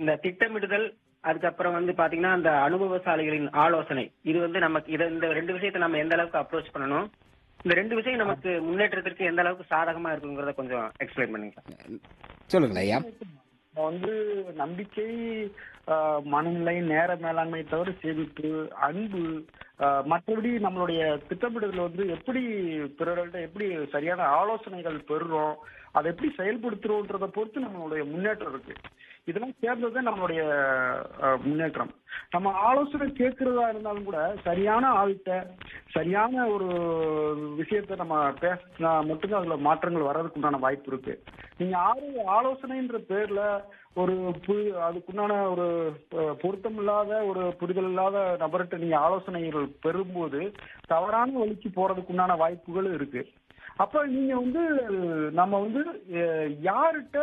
இந்த திட்டமிடுதல், அதுக்கப்புறம் வந்து பாத்தீங்கன்னா அந்த அனுபவசாலிகளின் ஆலோசனை, இது வந்து நமக்கு இந்த ரெண்டு விஷயத்தை நம்ம எந்த அளவுக்கு அப்ரோச் பண்ணணும், இந்த ரெண்டு விஷயம் நமக்கு முன்னேற்றத்திற்கு எந்த அளவுக்கு சாதகமா இருக்குங்கிறத கொஞ்சம் எக்ஸ்பிளைன் பண்ணுங்க. சொல்லுங்களா ஐயா. வந்து நம்பிக்கை, மனநிலை, நேர மேலாண்மை தவிர சேமிப்பு, அன்பு, மற்றபடி நம்மளுடைய திட்டமிடுதல் வந்து எப்படி பிறர்கள்ட்ட எப்படி சரியான ஆலோசனைகள் பெறுறோம், அதை எப்படி செயல்படுத்துறோன்றதை பொறுத்து நம்மளுடைய முன்னேற்றம் இருக்கு. இதெல்லாம் சேர்ந்தது நம்மளுடைய முன்னேற்றம். நம்ம ஆலோசனை கேட்கறதா இருந்தாலும் கூட சரியான ஆள்கிட்ட சரியான ஒரு விஷயத்த நம்ம பேசினா மட்டும்தான் அதுல மாற்றங்கள் வர்றதுக்கு உண்டான வாய்ப்பு இருக்கு. நீங்க ஆலோசனைன்ற பேர்ல ஒரு அதுக்குண்டான ஒரு பொருத்தமில்லாத ஒரு புரிதல் இல்லாத நபர்கிட்ட நீங்க ஆலோசனைகள் பெறும்போது தவறான வழிக்கு போறதுக்குண்டான வாய்ப்புகளும் இருக்கு. அப்ப நீங்க வந்து நம்ம வந்து யார்கிட்ட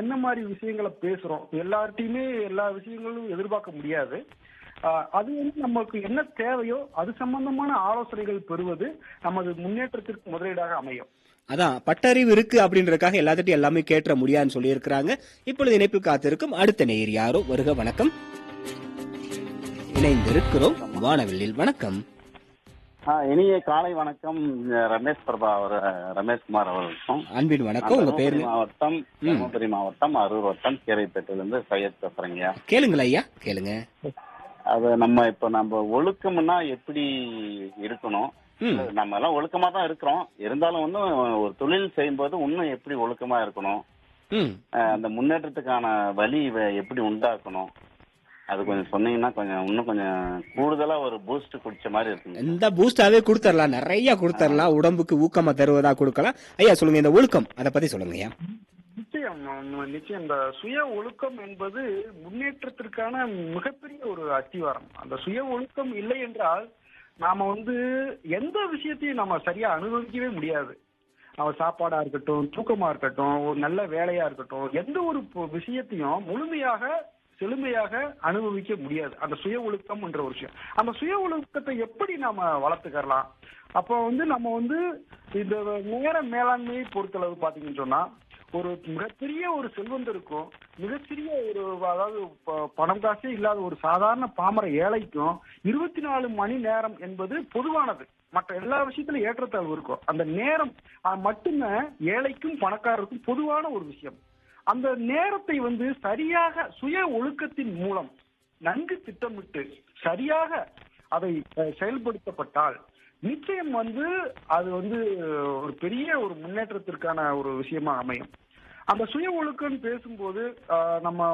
என்ன மாதிரி விஷயங்களை பேசுறோம், எல்லார்ட்டையுமே எல்லா விஷயங்களும் எதிர்பார்க்க முடியாது. அது வந்து நமக்கு என்ன தேவையோ அது சம்பந்தமான ஆலோசனைகள் பெறுவது நமது முன்னேற்றத்திற்கு முதலீடாக அமையும். அதான் பட்டறிவு இருக்கு அப்படின்றதுக்காக எல்லாத்திட்டும் எல்லாமே கேட்ட முடியாதுன்னு சொல்லி இருக்கிறாங்க. இப்பொழுது இணைப்பில் காத்திருக்கும் அடுத்த நேயர் யாரோ வருக. வணக்கம். இணைந்திருக்கிறோம் வானவில்லில். வணக்கம். இனிய காலை வணக்கம். ரமேஷ்குமார் அவர்களுக்கும் அன்பின் வணக்கம். உங்க பேரு? தருமபுரி மாவட்டம் அரூர் வட்டம் கீரைப்பேட்டையிலிருந்து சையத் பேசுறேங்க. கேளுங்களா ஐயா. கேளுங்க. அது நம்ம ஒழுக்கம்னா எப்படி இருக்கணும், நம்ம எல்லாம் ஒழுக்கமா தான் இருக்கிறோம், இருந்தாலும் வந்து ஒரு தொழில் செய்யும் போது இன்னும் எப்படி ஒழுக்கமா இருக்கணும், அந்த முன்னேற்றத்துக்கான வழி எப்படி உண்டாக்கணும், அது கொஞ்சம் சொன்னீங்கன்னா இன்னும் கொஞ்சம் கூடுதலா ஒரு பூஸ்ட் குடிச்ச மாதிரி இருக்குங்க. இந்த பூஸ்டாவே கொடுத்துடலாம், நிறைய கொடுத்துடலாம், உடம்புக்கு ஊக்கமா தருவதா கொடுக்கலாம். ஐயா சொல்லுங்க, இந்த ஒழுக்கம் அதை பத்தி சொல்லுங்க ஐயா. நிச்சயம் நிச்சயம் இந்த சுய ஒழுக்கம் என்பது முன்னேற்றத்திற்கான மிகப்பெரிய ஒரு அஸ்திவாரம். அந்த சுய ஒழுக்கம் இல்லை என்றால் நாம எந்த விஷயத்தையும் நம்ம சரியா அனுபவிக்கவே முடியாது. நம்ம சாப்பாடா இருக்கட்டும், தூக்கமா இருக்கட்டும், ஒரு நல்ல வேலையா இருக்கட்டும், எந்த ஒரு விஷயத்தையும் முழுமையாக செழுமையாக அனுபவிக்க முடியாது. அந்த சுய ஒழுக்கம் என்ற ஒரு விஷயம். அந்த சுய ஒழுக்கத்தை எப்படி நாம வளர்த்துக்கலாம்? அப்போ நம்ம இந்த நேர மேலாண்மையை பொறுத்தளவு பாத்தீங்கன்னு சொன்னா, ஒரு மிகப்பெரிய ஒரு செல்வந்தருக்கும் மிகச்சிறிய ஒரு அதாவது பணம் காசே இல்லாத ஒரு சாதாரண பாமர ஏழைக்கும் 24 மணி நேரம் என்பது பொதுவானது. மற்ற எல்லா விஷயத்திலும் ஏற்றத்தாழ்வு இருக்கும். அந்த நேரம் மட்டுமே ஏழைக்கும் பணக்காரருக்கும் பொதுவான ஒரு விஷயம். அந்த நேரத்தை சரியாக சுய ஒழுக்கத்தின் மூலம் நன்கு திட்டமிட்டு சரியாக அதை செயல்படுத்தப்பட்டால் நிச்சயம் அது ஒரு பெரிய ஒரு முன்னேற்றத்திற்கான ஒரு விஷயமா அமையும். அந்த சுய ஒழுக்கம்னு பேசும்போது நம்ம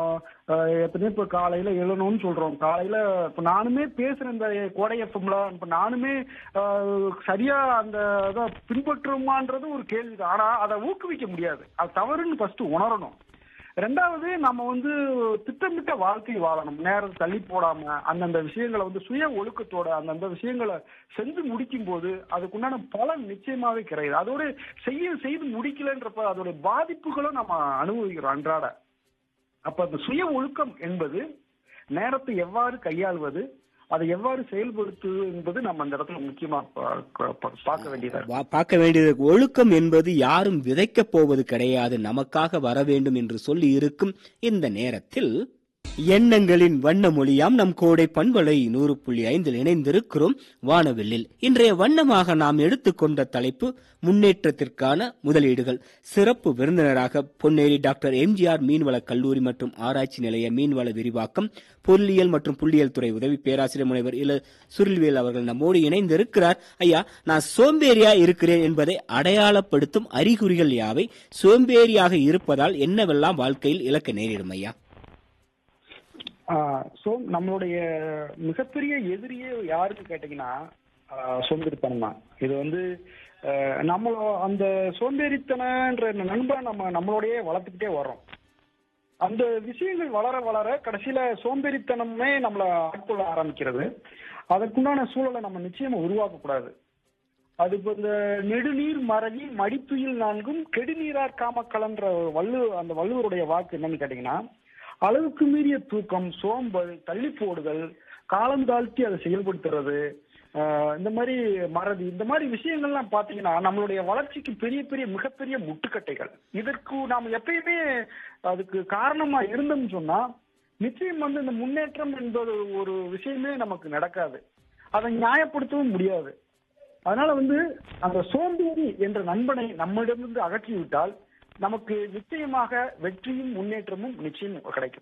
எத்தனையோ இப்ப காலையில எழணும்னு சொல்றோம். காலையில இப்ப நானுமே பேசுறேன் இந்த கோடை எஃப்எம்ல. இப்ப நானுமே சரியா அந்த இதை பின்பற்றுமான்றது ஒரு கேள்விதான். ஆனா அதை ஊக்குவிக்க முடியாது. அது தவறுன்னு ஃபர்ஸ்ட் உணரணும். ரெண்டாவது நம்ம திட்டமிட்ட வாழ்க்கை வாழணும். நேரம் தள்ளி போடாம அந்தந்த விஷயங்களை சுய ஒழுக்கத்தோட அந்தந்த விஷயங்களை செஞ்சு முடிக்கும் போது அதுக்குண்டான பலன் நிச்சயமாவே கிடையாது. அதோட செய்து முடிக்கலன்றப்ப அதோட பாதிப்புகளும் நம்ம அனுபவிக்கிறோம் அன்றாட. அப்ப அந்த சுய ஒழுக்கம் என்பது நேரத்தை எவ்வாறு கையாள்வது, அதை எவ்வாறு செயல்படுத்துவது என்பது நம்ம அந்த இடத்துல முக்கியமா பார்க்க வேண்டியது. ஒழுக்கம் என்பது யாரும் விதைக்கப் போவது கிடையாது, நமக்காக வர வேண்டும் என்று சொல்லி இருக்கும் இந்த நேரத்தில் எண்ணங்களின் வண்ண மொழியாம் நம் கோடை பண்பலை 100.5 இணைந்திருக்கிறோம் வானவில்லில். இன்றைய வண்ணமாக நாம் எடுத்துக்கொண்ட தலைப்பு முன்னேற்றத்திற்கான முதலீடுகள். சிறப்பு விருந்தினராக பொன்னேரி டாக்டர் எம்ஜிஆர் மீன்வள கல்லூரி மற்றும் ஆராய்ச்சி நிலைய மீன்வள விரிவாக்கம் பொருளியல் மற்றும் புள்ளியியல் துறை உதவி பேராசிரியர் முனைவர் இல சுருள்வேல் அவர்கள் நம்மோடு இணைந்திருக்கிறார். ஐயா, நான் சோம்பேறியா இருக்கிறேன் என்பதை அடையாளப்படுத்தும் அறிகுறிகள் யாவை? சோம்பேறியாக இருப்பதால் என்னவெல்லாம் வாழ்க்கையில் இழக்க நேரிடும் ஐயா? நம்மளுடைய மிகப்பெரிய எதிரியே யாருன்னு கேட்டீங்கன்னா சோம்பேறித்தனம் தான். இது நம்மளோ அந்த சோம்பேறித்தனன்ற நண்பன் நம்மளோடய வளர்த்துக்கிட்டே வர்றோம். அந்த விஷயங்கள் வளர வளர கடைசியில சோம்பேறித்தனமே நம்மளை ஆட்கொள்ள ஆரம்பிக்கிறது. அதற்குண்டான சூழலை நம்ம நிச்சயமா உருவாக்க கூடாது. அது இப்போ இந்த நெடுநீர் மறவி மடித்துயில் நான்கும் கெடுநீரார் காமக்கலன்ற அந்த வள்ளுவருடைய வாக்கு என்னன்னு கேட்டீங்கன்னா, அளவுக்கு மீறிய தூக்கம், சோம்பல், தள்ளி போடுதல், காலம் தாழ்த்தி அதை செயல்படுத்துறது, இந்த மாதிரி மறதி, இந்த மாதிரி விஷயங்கள்லாம் பாத்தீங்கன்னா நம்மளுடைய வளர்ச்சிக்கு பெரிய பெரிய மிகப்பெரிய முட்டுக்கட்டைகள். இதற்கு நாம் எப்பயுமே அதுக்கு காரணமா இருந்தோம்னு சொன்னா நிச்சயம் இந்த முன்னேற்றம் என்பது ஒரு விஷயமே நமக்கு நடக்காது. அதை நியாயப்படுத்தவும் முடியாது. அதனால அந்த சோம்பேறி என்ற நண்பனை நம்மிடமிருந்து அகற்றிவிட்டால் நமக்கு நிச்சயமாக வெற்றியும் முன்னேற்றமும் நிச்சயம்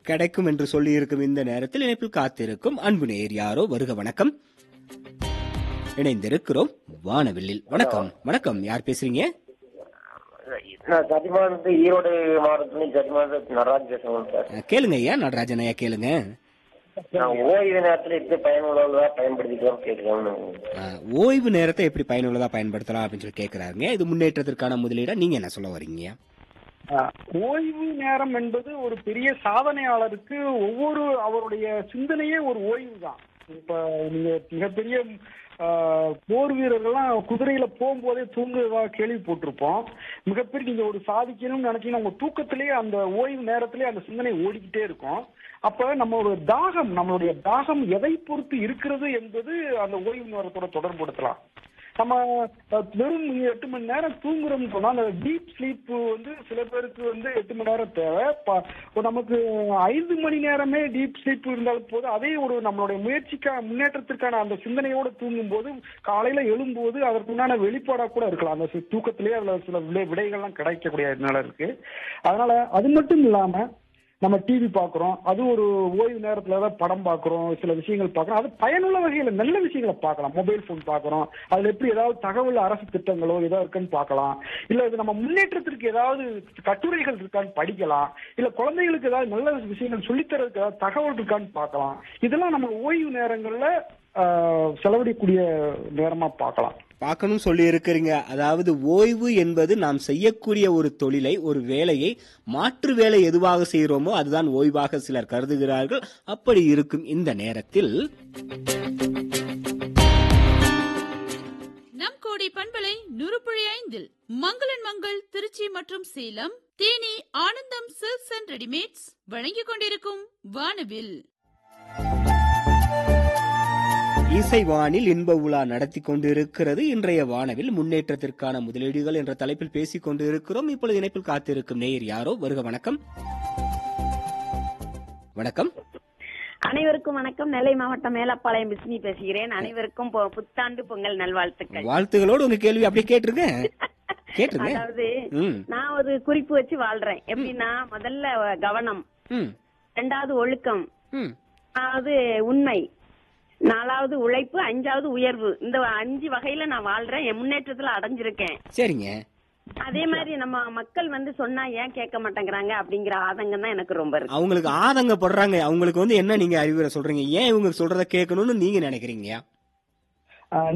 கிடைக்கும் என்று சொல்லி இருக்கும் இந்த நேரத்தில் இணைப்பில் காத்திருக்கும் அன்பு நேயர் யாரோ வருக. வணக்கம், இணைந்திருக்கிறோம் வானவில்லில். வணக்கம். வணக்கம், யார் பேசுறீங்க? ஈரோடு மாவட்டத்தில் நடராஜ் பேசுறேன் சார். கேளுங்க ஐயா, நடராஜன் ஐயா கேளுங்க. ஓய்வு நேரத்துல எப்படி பயனுள்ளதா பயன்படுத்திக்கலாம் கேட்கலாம். ஓய்வு நேரத்தை எப்படி பயனுள்ளதா பயன்படுத்தலாம் அப்படின்னு சொல்லி கேட்கிறாங்க. இது முன்னேற்றத்திற்கான முதலீடா? நீங்க என்ன சொல்ல வரீங்க? ஓய்வு நேரம் என்பது ஒரு பெரிய சாதனையாளருக்கு அவருடைய சிந்தனையே ஒரு ஓய்வு தான். இப்ப நீங்க மிகப்பெரிய போர் வீரர்கள்லாம் குதிரையில போகும்போதே தூங்குறதா கேள்விப்பட்டிருப்போம். மிகப்பெரிய நீங்க ஒரு சாதிக்கணும்னு நினைச்சீங்கன்னா உங்க தூக்கத்திலேயே அந்த ஓய்வு நேரத்திலேயே அந்த சிந்தனை ஓடிக்கிட்டே இருக்கும். அப்ப நம்மளுடைய தாகம் எதை பொறுத்து இருக்கிறது என்பது அந்த ஓய்வு நேரத்தோட தொடர்புபடுத்தலாம். நம்ம வெறும் 8 மணி நேரம் தூங்குறோம்னு சொன்னா அந்த டீப் ஸ்லீப் சில பேருக்கு 8 மணி நேரம் தேவை. நமக்கு 5 மணி நேரமே டீப் ஸ்லீப் இருந்தாலும் போது அதே நம்மளுடைய முன்னேற்றத்திற்கான அந்த சிந்தனையோட தூங்கும் போது காலையில எழும்போது அதற்குண்டான வெளிப்பாடா கூட இருக்கலாம். அந்த தூக்கத்திலேயே அதுல சில விடைகள்லாம் கிடைக்கக்கூடிய நிலை இருக்கு. அதனால அது மட்டும் இல்லாம நம்ம டிவி பாக்குறோம், அது ஒரு ஓய்வு நேரத்துல படம் பாக்குறோம், சில விஷயங்கள் பாக்குறோம். அது பயனுள்ள வகையில நல்ல விஷயங்களை பார்க்கலாம். மொபைல் போன் பாக்குறோம், அதுல எப்படி ஏதாவது தகவல் அரசு திட்டங்களோ ஏதாவது இருக்குன்னு பார்க்கலாம். இல்ல இது நம்ம முன்னேற்றத்திற்கு ஏதாவது கட்டுரைகள் இருக்கான்னு படிக்கலாம். இல்ல குழந்தைகளுக்கு ஏதாவது நல்ல விஷயங்கள் சொல்லித்தரதுக்கு ஏதாவது தகவல் இருக்கான்னு பார்க்கலாம். இதெல்லாம் நம்ம ஓய்வு நேரங்கள்ல செலவிடக்கூடிய நேரமா பார்க்கலாம். பார்க்கணும் சொல்லி இருக்கிறீங்க. அதாவது ஓய்வு என்பது நாம் செய்யக்கூடிய ஒரு தொழிலை, ஒரு வேலையை, மாற்று வேலை எதுவாக செய்கிறோமோ அதுதான் ஓய்வாக சிலர் கருதுகிறார்கள். அப்படி இருக்கும் இந்த நேரத்தில் நம் கோடி பண்பலை 100.5 மங்களன் மங்கள் திருச்சி மற்றும் சேலம், தேனி ஆனந்தம் சில்க்ஸ் அண்ட் ரெடிமேட்ஸ் வழங்கிக் கொண்டிருக்கும் வானவில். இசைவானில் இன்ப உலா நடத்தி கொண்டிருக்கிறது. இன்றைய வானவில் முன்னேற்றத்திற்கான முதலீடுகள் என்ற தலைப்பில் பேசிக் கொண்டு இருக்கிறோம். இப்பொழுது இணைப்பில் காத்திருக்கும் நேயர் யாரோ. வருக, வணக்கம். வணக்கம். அனைவருக்கும் வணக்கம். நெல்லை மாவட்டம் மேலப்பாளையம் பிஸ்மி பேசுகிறேன். அனைவருக்கும் புத்தாண்டு பொங்கல் நல்வாழ்த்துக்கள். வாழ்த்துகளோடு உங்க கேள்வி அப்படியே கேட்டுருங்க. அதாவது நான் ஒரு குறிப்பு வச்சு வாழ்றேன். எப்படின்னா, முதல்ல கவனம், இரண்டாவது ஒழுக்கம், அதாவது உண்மை, நாலாவது உழைப்பு, அஞ்சாவது உயர்வு. இந்த 5 வகையில நான் வாழ்றேன். என் முன்னேற்றத்துல அடைஞ்சிருக்கேன். சரிங்க. அதே மாதிரி நம்ம மக்கள் சொன்னா ஏன் கேட்க மாட்டேங்கிறாங்க அப்படிங்கிற ஆதங்கம் தான் எனக்கு ரொம்ப இருக்கு. அவங்களுக்கு ஆதங்கப்படுறாங்க. அவங்களுக்கு என்ன நீங்க அறிவுரை சொல்றீங்க? ஏன் இவங்க சொல்றத கேட்கணும்னு நீங்க நினைக்கிறீங்க?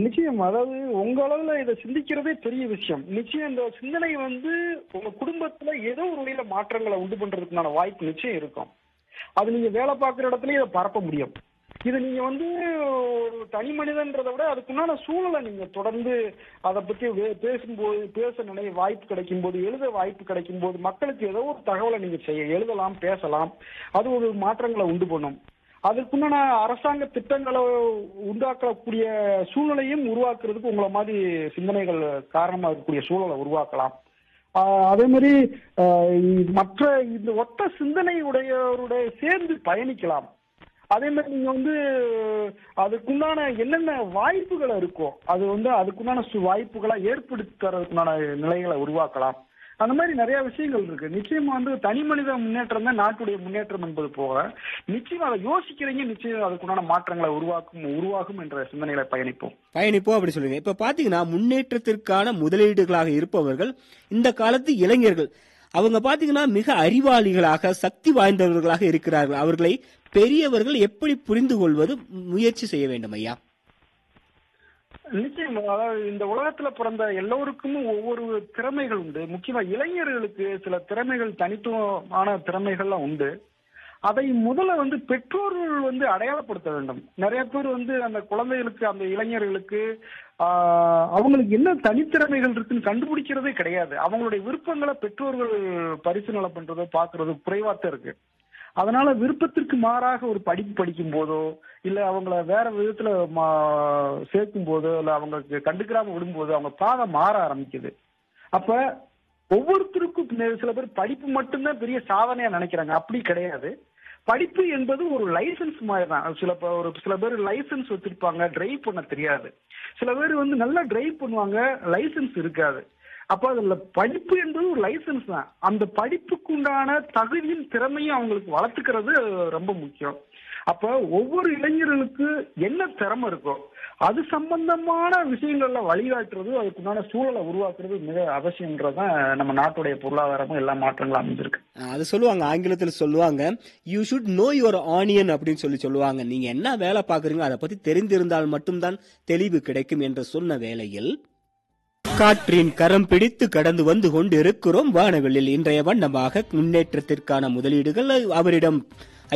நிச்சயம். அதாவது உங்க அளவுல இதை சிந்திக்கிறதே பெரிய விஷயம். நிச்சயம் இந்த சிந்தனை உங்க குடும்பத்துல ஏதோ ஒரு வகையில மாற்றங்களை உண்டு பண்றதுக்கான வாய்ப்பு நிச்சயம் இருக்கும். அது நீங்க வேலை பார்க்குற இடத்துலயே இதை பரப்ப முடியும். இது நீங்க ஒரு தனி மனிதன்றதை விட அதுக்குண்டான சூழலை நீங்க தொடர்ந்து அதை பத்தி பேசும்போது, பேச வாய்ப்பு கிடைக்கும் போது, எழுத வாய்ப்பு கிடைக்கும் போது, மக்களுக்கு ஏதோ ஒரு தகவலை நீங்க எழுதலாம், பேசலாம். அது ஒரு மாற்றங்களை உண்டு பண்ணும். அதுக்குண்டான அரசாங்க திட்டங்களை உண்டாக்கக்கூடிய சூழ்நிலையும் உருவாக்குறதுக்கு உங்களை மாதிரி சிந்தனைகள் காரணமா இருக்கக்கூடிய சூழலை உருவாக்கலாம். அதே மாதிரி மற்ற இந்த ஒத்த சிந்தனை உடையவருடைய சேர்ந்து பயணிக்கலாம். அதே மாதிரி நீங்க அதுக்குண்டான என்னென்ன வாய்ப்புகள் இருக்கோ அது அதுக்குண்டான வாய்ப்புகளை ஏற்படுத்தி தரதுக்குண்டான நிலைகளை உருவாக்கலாம். அந்த மாதிரி நிறைய விஷயங்கள் இருக்கு. நிச்சயமா தனி மனித முன்னேற்றம் தான் நாட்டுடைய முன்னேற்றம் என்பது போக, நிச்சயம் அதை யோசிக்கிறீங்க, நிச்சயம் அதுக்குண்டான மாற்றங்களை உருவாகும் என்ற சிந்தனைகளை பயணிப்போம் அப்படி சொல்லுங்க. இப்ப பாத்தீங்கன்னா, முன்னேற்றத்திற்கான முதலீடுகளாக இருப்பவர்கள் இந்த காலத்து இளைஞர்கள். அவங்க பாத்தீங்கன்னா மிக அறிவாளிகளாக, சக்தி வாய்ந்தவர்களாக இருக்கிறார்கள். அவர்களை பெரியவர்கள் எப்படி புரிந்து கொள்வது, முயற்சி செய்ய வேண்டும் ஐயா? நிச்சயம். அதாவது இந்த உலகத்துல பிறந்த எல்லோருக்கும் ஒவ்வொரு திறமைகள் உண்டு. முக்கியமா இளைஞர்களுக்கு சில திறமைகள், தனித்துவமான திறமைகள்லாம் உண்டு. அதை முதல்ல பெற்றோர்கள் அடையாளப்படுத்த வேண்டும். நிறைய பேர் அந்த குழந்தைகளுக்கு, அந்த இளைஞர்களுக்கு அவங்களுக்கு என்ன தனித்திறமைகள் இருக்குன்னு கண்டுபிடிக்கிறதே கிடையாது. அவங்களுடைய விருப்பங்களை பெற்றோர்கள் பரிசீலனை பண்றதோ பாக்குறதோ குறைவாத்தான் இருக்கு. அதனால விருப்பத்திற்கு மாறாக ஒரு படிப்பு படிக்கும் போதோ, இல்ல அவங்கள வேற விதத்துல சேர்க்கும் போதோ, இல்ல அவங்களுக்கு கண்டுக்கிறாம விடும்போது அவங்க பாதை மாற ஆரம்பிக்குது. அப்ப ஒவ்வொருத்தருக்கும் சில பேர் படிப்பு மட்டும்தான் பெரிய சாதனையா நினைக்கிறாங்க. அப்படி கிடையாது. படிப்பு என்பது ஒரு லைசன்ஸ் மாதிரி தான். சில பேர் லைசன்ஸ் வச்சிருப்பாங்க, டிரைவ் பண்ண தெரியாது. சில பேர் நல்லா டிரைவ் பண்ணுவாங்க, லைசன்ஸ் இருக்காது. அப்ப அதுல படிப்பு என்பது ஒரு லைசன்ஸ் தான். அந்த படிப்புக்கு உண்டான தகுதியும் திறமையும் அவங்களுக்கு வளர்த்துக்கிறது ரொம்ப முக்கியம். அப்ப ஒவ்வொரு இளைஞர்களுக்கு என்ன திறமை இருக்கோ அது சம்பந்தமான விஷயங்கள்ல வழிகாட்டுறது, அதுக்குண்டான சூழலை உருவாக்குறது மிக அவசியம்ன்றதான் நம்ம நாட்டுடைய பொருளாதாரமும் எல்லா மாற்றங்களும் அமைஞ்சிருக்கு. அது சொல்லுவாங்க, ஆங்கிலத்தில் சொல்லுவாங்க, you should know your onion அப்படின்னு சொல்லுவாங்க. நீங்க என்ன வேலை பாக்குறீங்க அதை பத்தி தெரிந்திருந்தால் மட்டும்தான் தெளிவு கிடைக்கும் என்று சொன்ன வேளையில் காற்றின் கரம் பிடித்து கடந்து வந்து கொண்டு இருக்கிறோம் வானவெளியில். இன்றைய வண்ணமாக முன்னேற்றத்திற்கான முதலீடுகள். அவரிடம்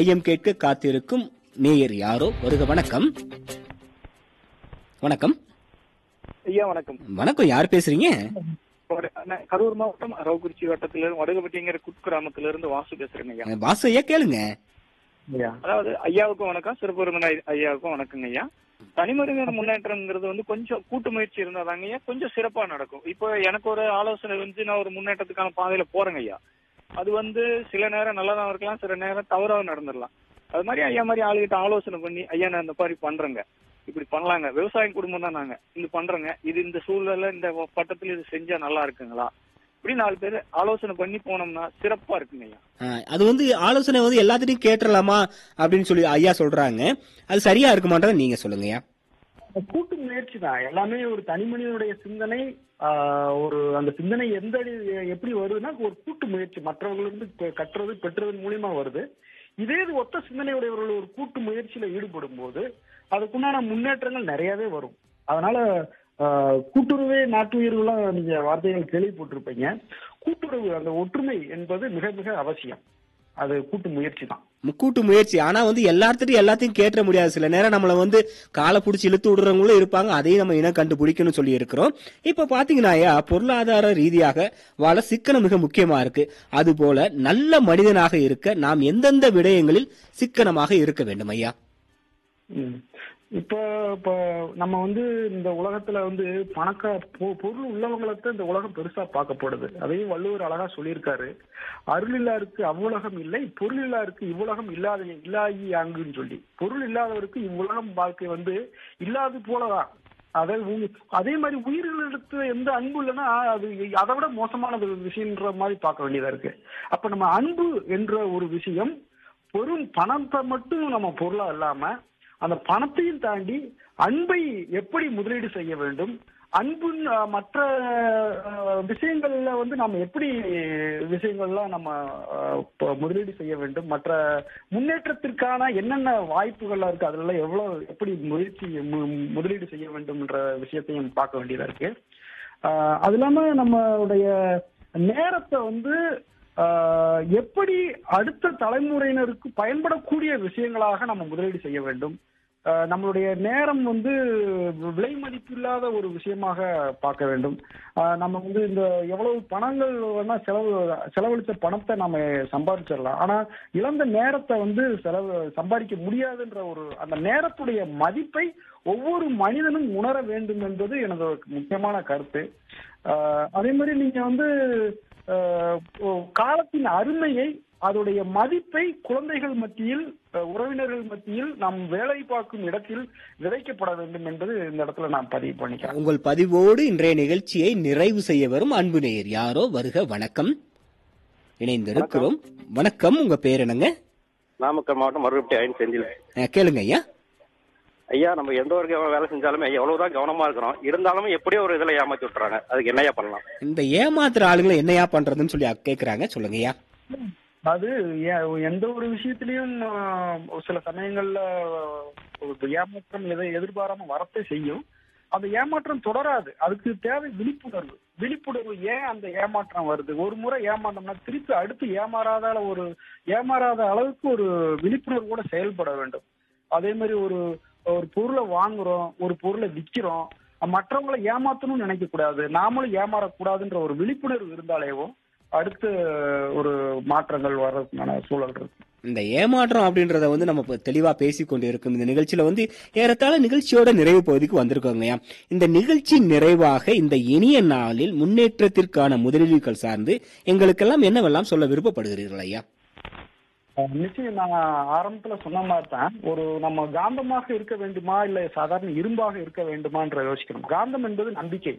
ஐயம் கேட்க காத்திருக்கும் நேயர் யாரோ. வருக, வணக்கம். வணக்கம் ஐயா. வணக்கம். வணக்கம். யார் பேசுறீங்க? கரூர் மாவட்டம் அரவக்குறிச்சி வட்டத்திலிருந்து வடுகப்பட்டிங்கிற குட்கிராமத்திலிருந்து வாசு பேசுறேங்க ஐயா. வாசு ஐயா, கேளுங்க. அதாவது ஐயாவுக்கும் வணக்கம், சிறப்பு விருந்தினர் ஐயாவுக்கும் வணக்கங்க ஐயா. தனிமனித முன்னேற்றம்ங்கிறது கொஞ்சம் கூட்டு முயற்சி இருந்தாதாங்க ஐயா கொஞ்சம் சிறப்பா நடக்கும். இப்போ எனக்கு ஒரு ஆலோசனை நான் ஒரு முன்னேற்றத்துக்கான பாதையில போறேங்க ஐயா. அது சில நேரம் நல்லதாக இருக்கலாம், சில நேரம் தவறாக நடந்துடலாம். அது மாதிரி ஐயா மாதிரி ஆளுகிட்ட ஆலோசனை பண்ணி, ஐயா நான் இந்த மாதிரி பண்றேங்க, இப்படி பண்ணலாங்க, விவசாய குடும்பம் தான் நாங்க, இது பண்றேங்க, இது இந்த சூழல்ல இந்த பட்டத்துல இது செஞ்சா நல்லா இருக்குங்களா, இப்படி 4 பேர் ஆலோசனை பண்ணி போனோம்னா சிறப்பா இருக்குங்க ஐயா. அது ஆலோசனை எல்லாத்தையும் கேட்டுடலாமா அப்படின்னு சொல்லி ஐயா சொல்றாங்க. அது சரியா இருக்குமான்றத நீங்க சொல்லுங்க ஐயா. கூட்டு முயற்சி தான் எல்லாமே. ஒரு தனி மனிதனுடைய சிந்தனை, அந்த சிந்தனை எப்படி வருதுன்னா ஒரு கூட்டு முயற்சி, மற்றவர்களிருந்து கட்டுறது பெற்றதன் மூலியமா வருது. இதே ஒத்த சிந்தனையுடையவர்கள் ஒரு கூட்டு முயற்சியில ஈடுபடும் போது அதுக்குண்டான முன்னேற்றங்கள் நிறையவே வரும். அதனால கூட்டுறவே நாட்டுயிர்கள்லாம் நீங்க வார்த்தைகள் கேள்விப்பட்டிருப்பீங்க. கூட்டுறவு, அந்த ஒற்றுமை என்பது மிக மிக அவசியம். அது கூட்டு முயற்சி தான். கூட்டு முயற்சி. ஆனா எல்லார்த்திட்டும் எல்லாத்தையும் கேட்ட முடியாது. சில நேரம் நம்மள காலை புடிச்சு இழுத்து விடுறவங்களும் இருப்பாங்க. அதையும் நம்ம இனம் கண்டுபிடிக்கணும்னு சொல்லி இருக்கிறோம். இப்ப பாத்தீங்கன்னா பொருளாதார ரீதியாக வாழ சிக்கனம் மிக முக்கியமா இருக்கு. அது போல நல்ல மனிதனாக இருக்க நாம் எந்தெந்த விடயங்களில் சிக்கனமாக இருக்க வேண்டும் ஐயா? இப்ப நம்ம இந்த உலகத்துல பொருள் உள்ளவங்களுக்கு இந்த உலகம் பெருசா பார்க்கப்படுது. அதையும் வள்ளுவர் அழகா சொல்லியிருக்காரு. அருளில்லாருக்கு அவ்வுலகம் இல்லை, பொருள் இல்லாருக்கு இவ்வுலகம் இல்லாயி அங்குன்னு சொல்லி. பொருள் இல்லாதவருக்கு இவ்வுலகம் வாழ்க்கை இல்லாது போலதான். அதே மாதிரி உயிர்களிடத்து எந்த அன்பு இல்லைன்னா அது அதை விட மோசமான விஷயம்ன்ற மாதிரி பார்க்க வேண்டியதா இருக்கு. அப்ப நம்ம அன்பு என்ற ஒரு விஷயம் பணத்தை மட்டும் நம்ம பொருளா இல்லாம அந்த பணத்தையும் தாண்டி அன்பை எப்படி முதலீடு செய்ய வேண்டும், அன்பு மற்ற விஷயங்கள்ல நாம எப்படி விஷயங்கள்லாம் நம்ம முதலீடு செய்ய வேண்டும், மற்ற முன்னேற்றத்திற்கான என்னென்ன வாய்ப்புகள்லாம் இருக்கு, அதுல எப்படி முதலீடு செய்ய வேண்டும்ன்ற விஷயத்தையும் பார்க்க வேண்டியதா இருக்கு. அது இல்லாம நம்மளுடைய நேரத்தை எப்படி அடுத்த தலைமுறையினருக்கு பயன்படக்கூடிய விஷயங்களாக நம்ம முதலீடு செய்ய வேண்டும். நம்மளுடைய நேரம் விலை மதிப்பு இல்லாத ஒரு விஷயமாக பார்க்க வேண்டும். நம்ம இந்த எவ்வளவு பணங்கள் வேணா செலவழிச்ச பணத்தை நம்ம சம்பாதிச்சிடலாம். ஆனா இழந்த நேரத்தை சம்பாதிக்க முடியாதுன்ற அந்த நேரத்துடைய மதிப்பை ஒவ்வொரு மனிதனும் உணர வேண்டும் என்பது எனது முக்கியமான கருத்து. அதே மாதிரி நீங்க காலத்தின் அருமையை, அதோடைய மதிப்பை குழந்தைகள் மத்தியில், உறவினர்கள் மத்தியில், நாம் வேலை பார்க்கும் இடத்தில் விதைக்கப்பட வேண்டும் என்பது இந்த இடத்துல நான் பதிவு பண்ணிக்கிறேன். உங்கள் பதிவோடு இன்றைய நிகழ்ச்சியை நிறைவு செய்ய வரும் அன்பு நேயர் யாரோ வருக. வணக்கம், இணைந்திருக்கிறோம். வணக்கம், உங்க பேர் என்னங்க? நாமக்கல் மாவட்டம் மறுபடி செந்தில். கேளுங்க ஐயா. ஐயா, நம்ம எந்த ஒரு வேலை செஞ்சாலுமே எவ்வளவுதான் கவனமா இருக்கிறோம், இருந்தாலும் எப்படியோ ஒரு இதுல ஏமாத்தி விட்டுறாங்க. அதுக்கு என்னையா பண்ணலாம்? இந்த ஏமாத்துற ஆளுங்களை என்னையா பண்றதுன்னு சொல்லி கேக்குறாங்க, சொல்லுங்க ஐயா. அது எந்த ஒரு விஷயத்திலையும் சில சமயங்கள்ல ஏமாற்றம் எதிர்பாராம வரத்தை செய்யும். அந்த ஏமாற்றம் தொடராது. அதுக்கு தேவை விழிப்புணர்வு. விழிப்புணர்வு ஏன் அந்த ஏமாற்றம் வருது, ஒரு முறை ஏமாந்தோம்னா திருப்பி அடுத்து ஏமாறாத அளவுக்கு ஒரு விழிப்புணர்வோட செயல்பட வேண்டும். அதே மாதிரி ஒரு பொருளை வாங்குறோம், ஒரு பொருளை விற்கிறோம், மற்றவங்களை ஏமாத்தணும்னு நினைக்க கூடாது, நாமளும் ஏமாறக்கூடாதுன்ற ஒரு விழிப்புணர்வு இருந்தாலேவும் அடுத்து ஒரு மாற்றங்கள் வர்றதுக்கான சூழல் இருக்கு. இந்த ஏமாற்றம் அப்படின்றத நம்ம தெளிவா பேசிக்கொண்டு இருக்கும் இந்த நிகழ்ச்சியில ஏறத்தாழ நிகழ்ச்சியோட நிறைவு பகுதிக்கு வந்திருக்கோங்கய்யா. இந்த நிகழ்ச்சி நிறைவாக இந்த இனிய நாளில் முன்னேற்றத்திற்கான முதலீடுகள் சார்ந்து எங்களுக்கெல்லாம் என்னவெல்லாம் சொல்ல விருப்பப்படுகிறீர்கள் ஐயா? நிச்சயம், நான் ஆரம்பத்துல சொன்ன மாதிரி தான், நம்ம காந்தமாக இருக்க வேண்டுமா இல்ல சாதாரண இரும்பாக இருக்க வேண்டுமான்ற யோசிக்கணும். காந்தம் என்பது நம்பிக்கை.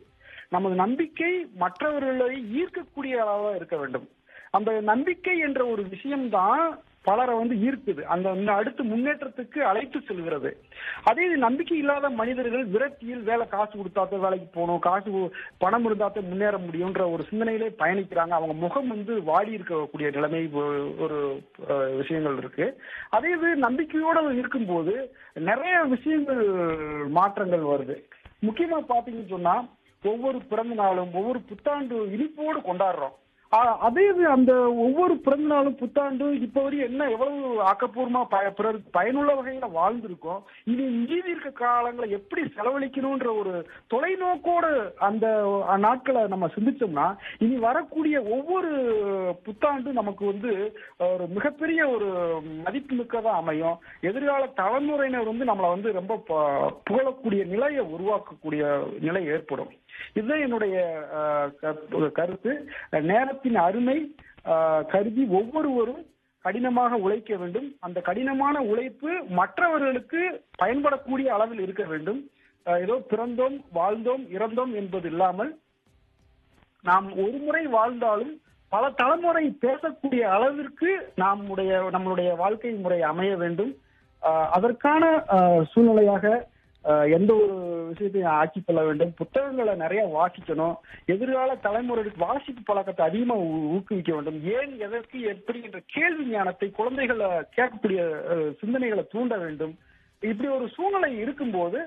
நமது நம்பிக்கை மற்றவர்களை ஈர்க்கக்கூடிய அளவாக இருக்க வேண்டும். அந்த நம்பிக்கை என்ற ஒரு விஷயம்தான் பலரை ஈர்க்குது, அந்த அடுத்து முன்னேற்றத்துக்கு அழைத்து செல்கிறது. அதே நம்பிக்கை இல்லாத மனிதர்கள் விரக்தியில் காசு கொடுத்தாத்த வேலைக்கு போகணும், பணம் இருந்தாத்த முன்னேற முடியும்ன்ற ஒரு சிந்தனையிலே பயணிக்கிறாங்க. அவங்க முகம் வாடி இருக்கக்கூடிய நிலைமை ஒரு விஷயங்கள் இருக்கு. அதே இது நம்பிக்கையோட இருக்கும்போது நிறைய விஷயங்கள் மாற்றங்கள் வருது. முக்கியமா பாத்தீங்கன்னு சொன்னா ஒவ்வொரு பிறந்த நாளும் ஒவ்வொரு புத்தாண்டு இனிப்போடு கொண்டாடுறோம். அதே அந்த ஒவ்வொரு பிறந்த நாளும் புத்தாண்டு இப்ப வரையும் எவ்வளவு ஆக்கப்பூர்வமா பிறருக்கு பயனுள்ள வகையில வாழ்ந்திருக்கோம். இனி மீதி இருக்க காலங்களை எப்படி செலவழிக்கணும்ன்ற ஒரு தொலைநோக்கோடு அந்த நாட்களை நம்ம சிந்திச்சோம்னா இனி வரக்கூடிய ஒவ்வொரு புத்தாண்டு நமக்கு ஒரு மிகப்பெரிய ஒரு மதிப்பு மிக்கதா அமையும். எதிர்கால தலைமுறையினர் நம்மளை ரொம்ப புகழக்கூடிய நிலையை உருவாக்கக்கூடிய நிலை ஏற்படும். இதுதான் என்னுடைய கருத்து. நேரத்தின் அருமை கருதி ஒவ்வொருவரும் கடினமாக உழைக்க வேண்டும். அந்த கடினமான உழைப்பு மற்றவர்களுக்கு பயன்படக்கூடிய அளவில் இருக்க வேண்டும். ஏதோ பிறந்தோம், வாழ்ந்தோம், இறந்தோம் என்பது இல்லாமல் நாம் ஒரு முறை வாழ்ந்தாலும் பல தலைமுறை பேசக்கூடிய அளவிற்கு நம்மளுடைய வாழ்க்கை முறை அமைய வேண்டும். அதற்கான சூழ்நிலையாக எந்த ஒரு விஷயத்தையும் ஆக்கிக் கொள்ள வேண்டும். புத்தகங்களை நிறைய வாசிக்கணும். எதிர்கால தலைமுறைக்கு வாசிப்பு பழக்கத்தை அதிகமா ஊக்குவிக்க வேண்டும். ஏன், எதற்கு, எப்படி என்ற கேள்வி ஞானத்தை குழந்தைகளை கேட்கக்கூடிய சிந்தனைகளை தூண்ட வேண்டும். இப்படி ஒரு சூழ்நிலை இருக்கும்போது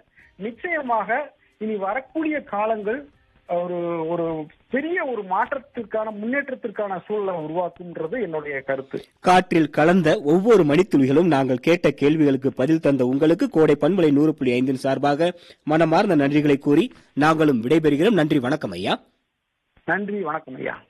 நிச்சயமாக இனி வரக்கூடிய காலங்கள் ஒரு ஒரு பெரிய ஒரு மாற்றத்திற்கான முன்னேற்றத்திற்கான சூழலை உருவாக்கும்ன்றது என்னுடைய கருத்து. காற்றில் கலந்த ஒவ்வொரு மணித்துளிகளும் நாங்கள் கேட்ட கேள்விகளுக்கு பதில் தந்த உங்களுக்கு கோடை பண்பலை 100.5 சார்பாக மனமார்ந்த நன்றிகளை கூறி நாங்களும் விடைபெறுகிறோம். நன்றி, வணக்கம் ஐயா. நன்றி, வணக்கம் ஐயா.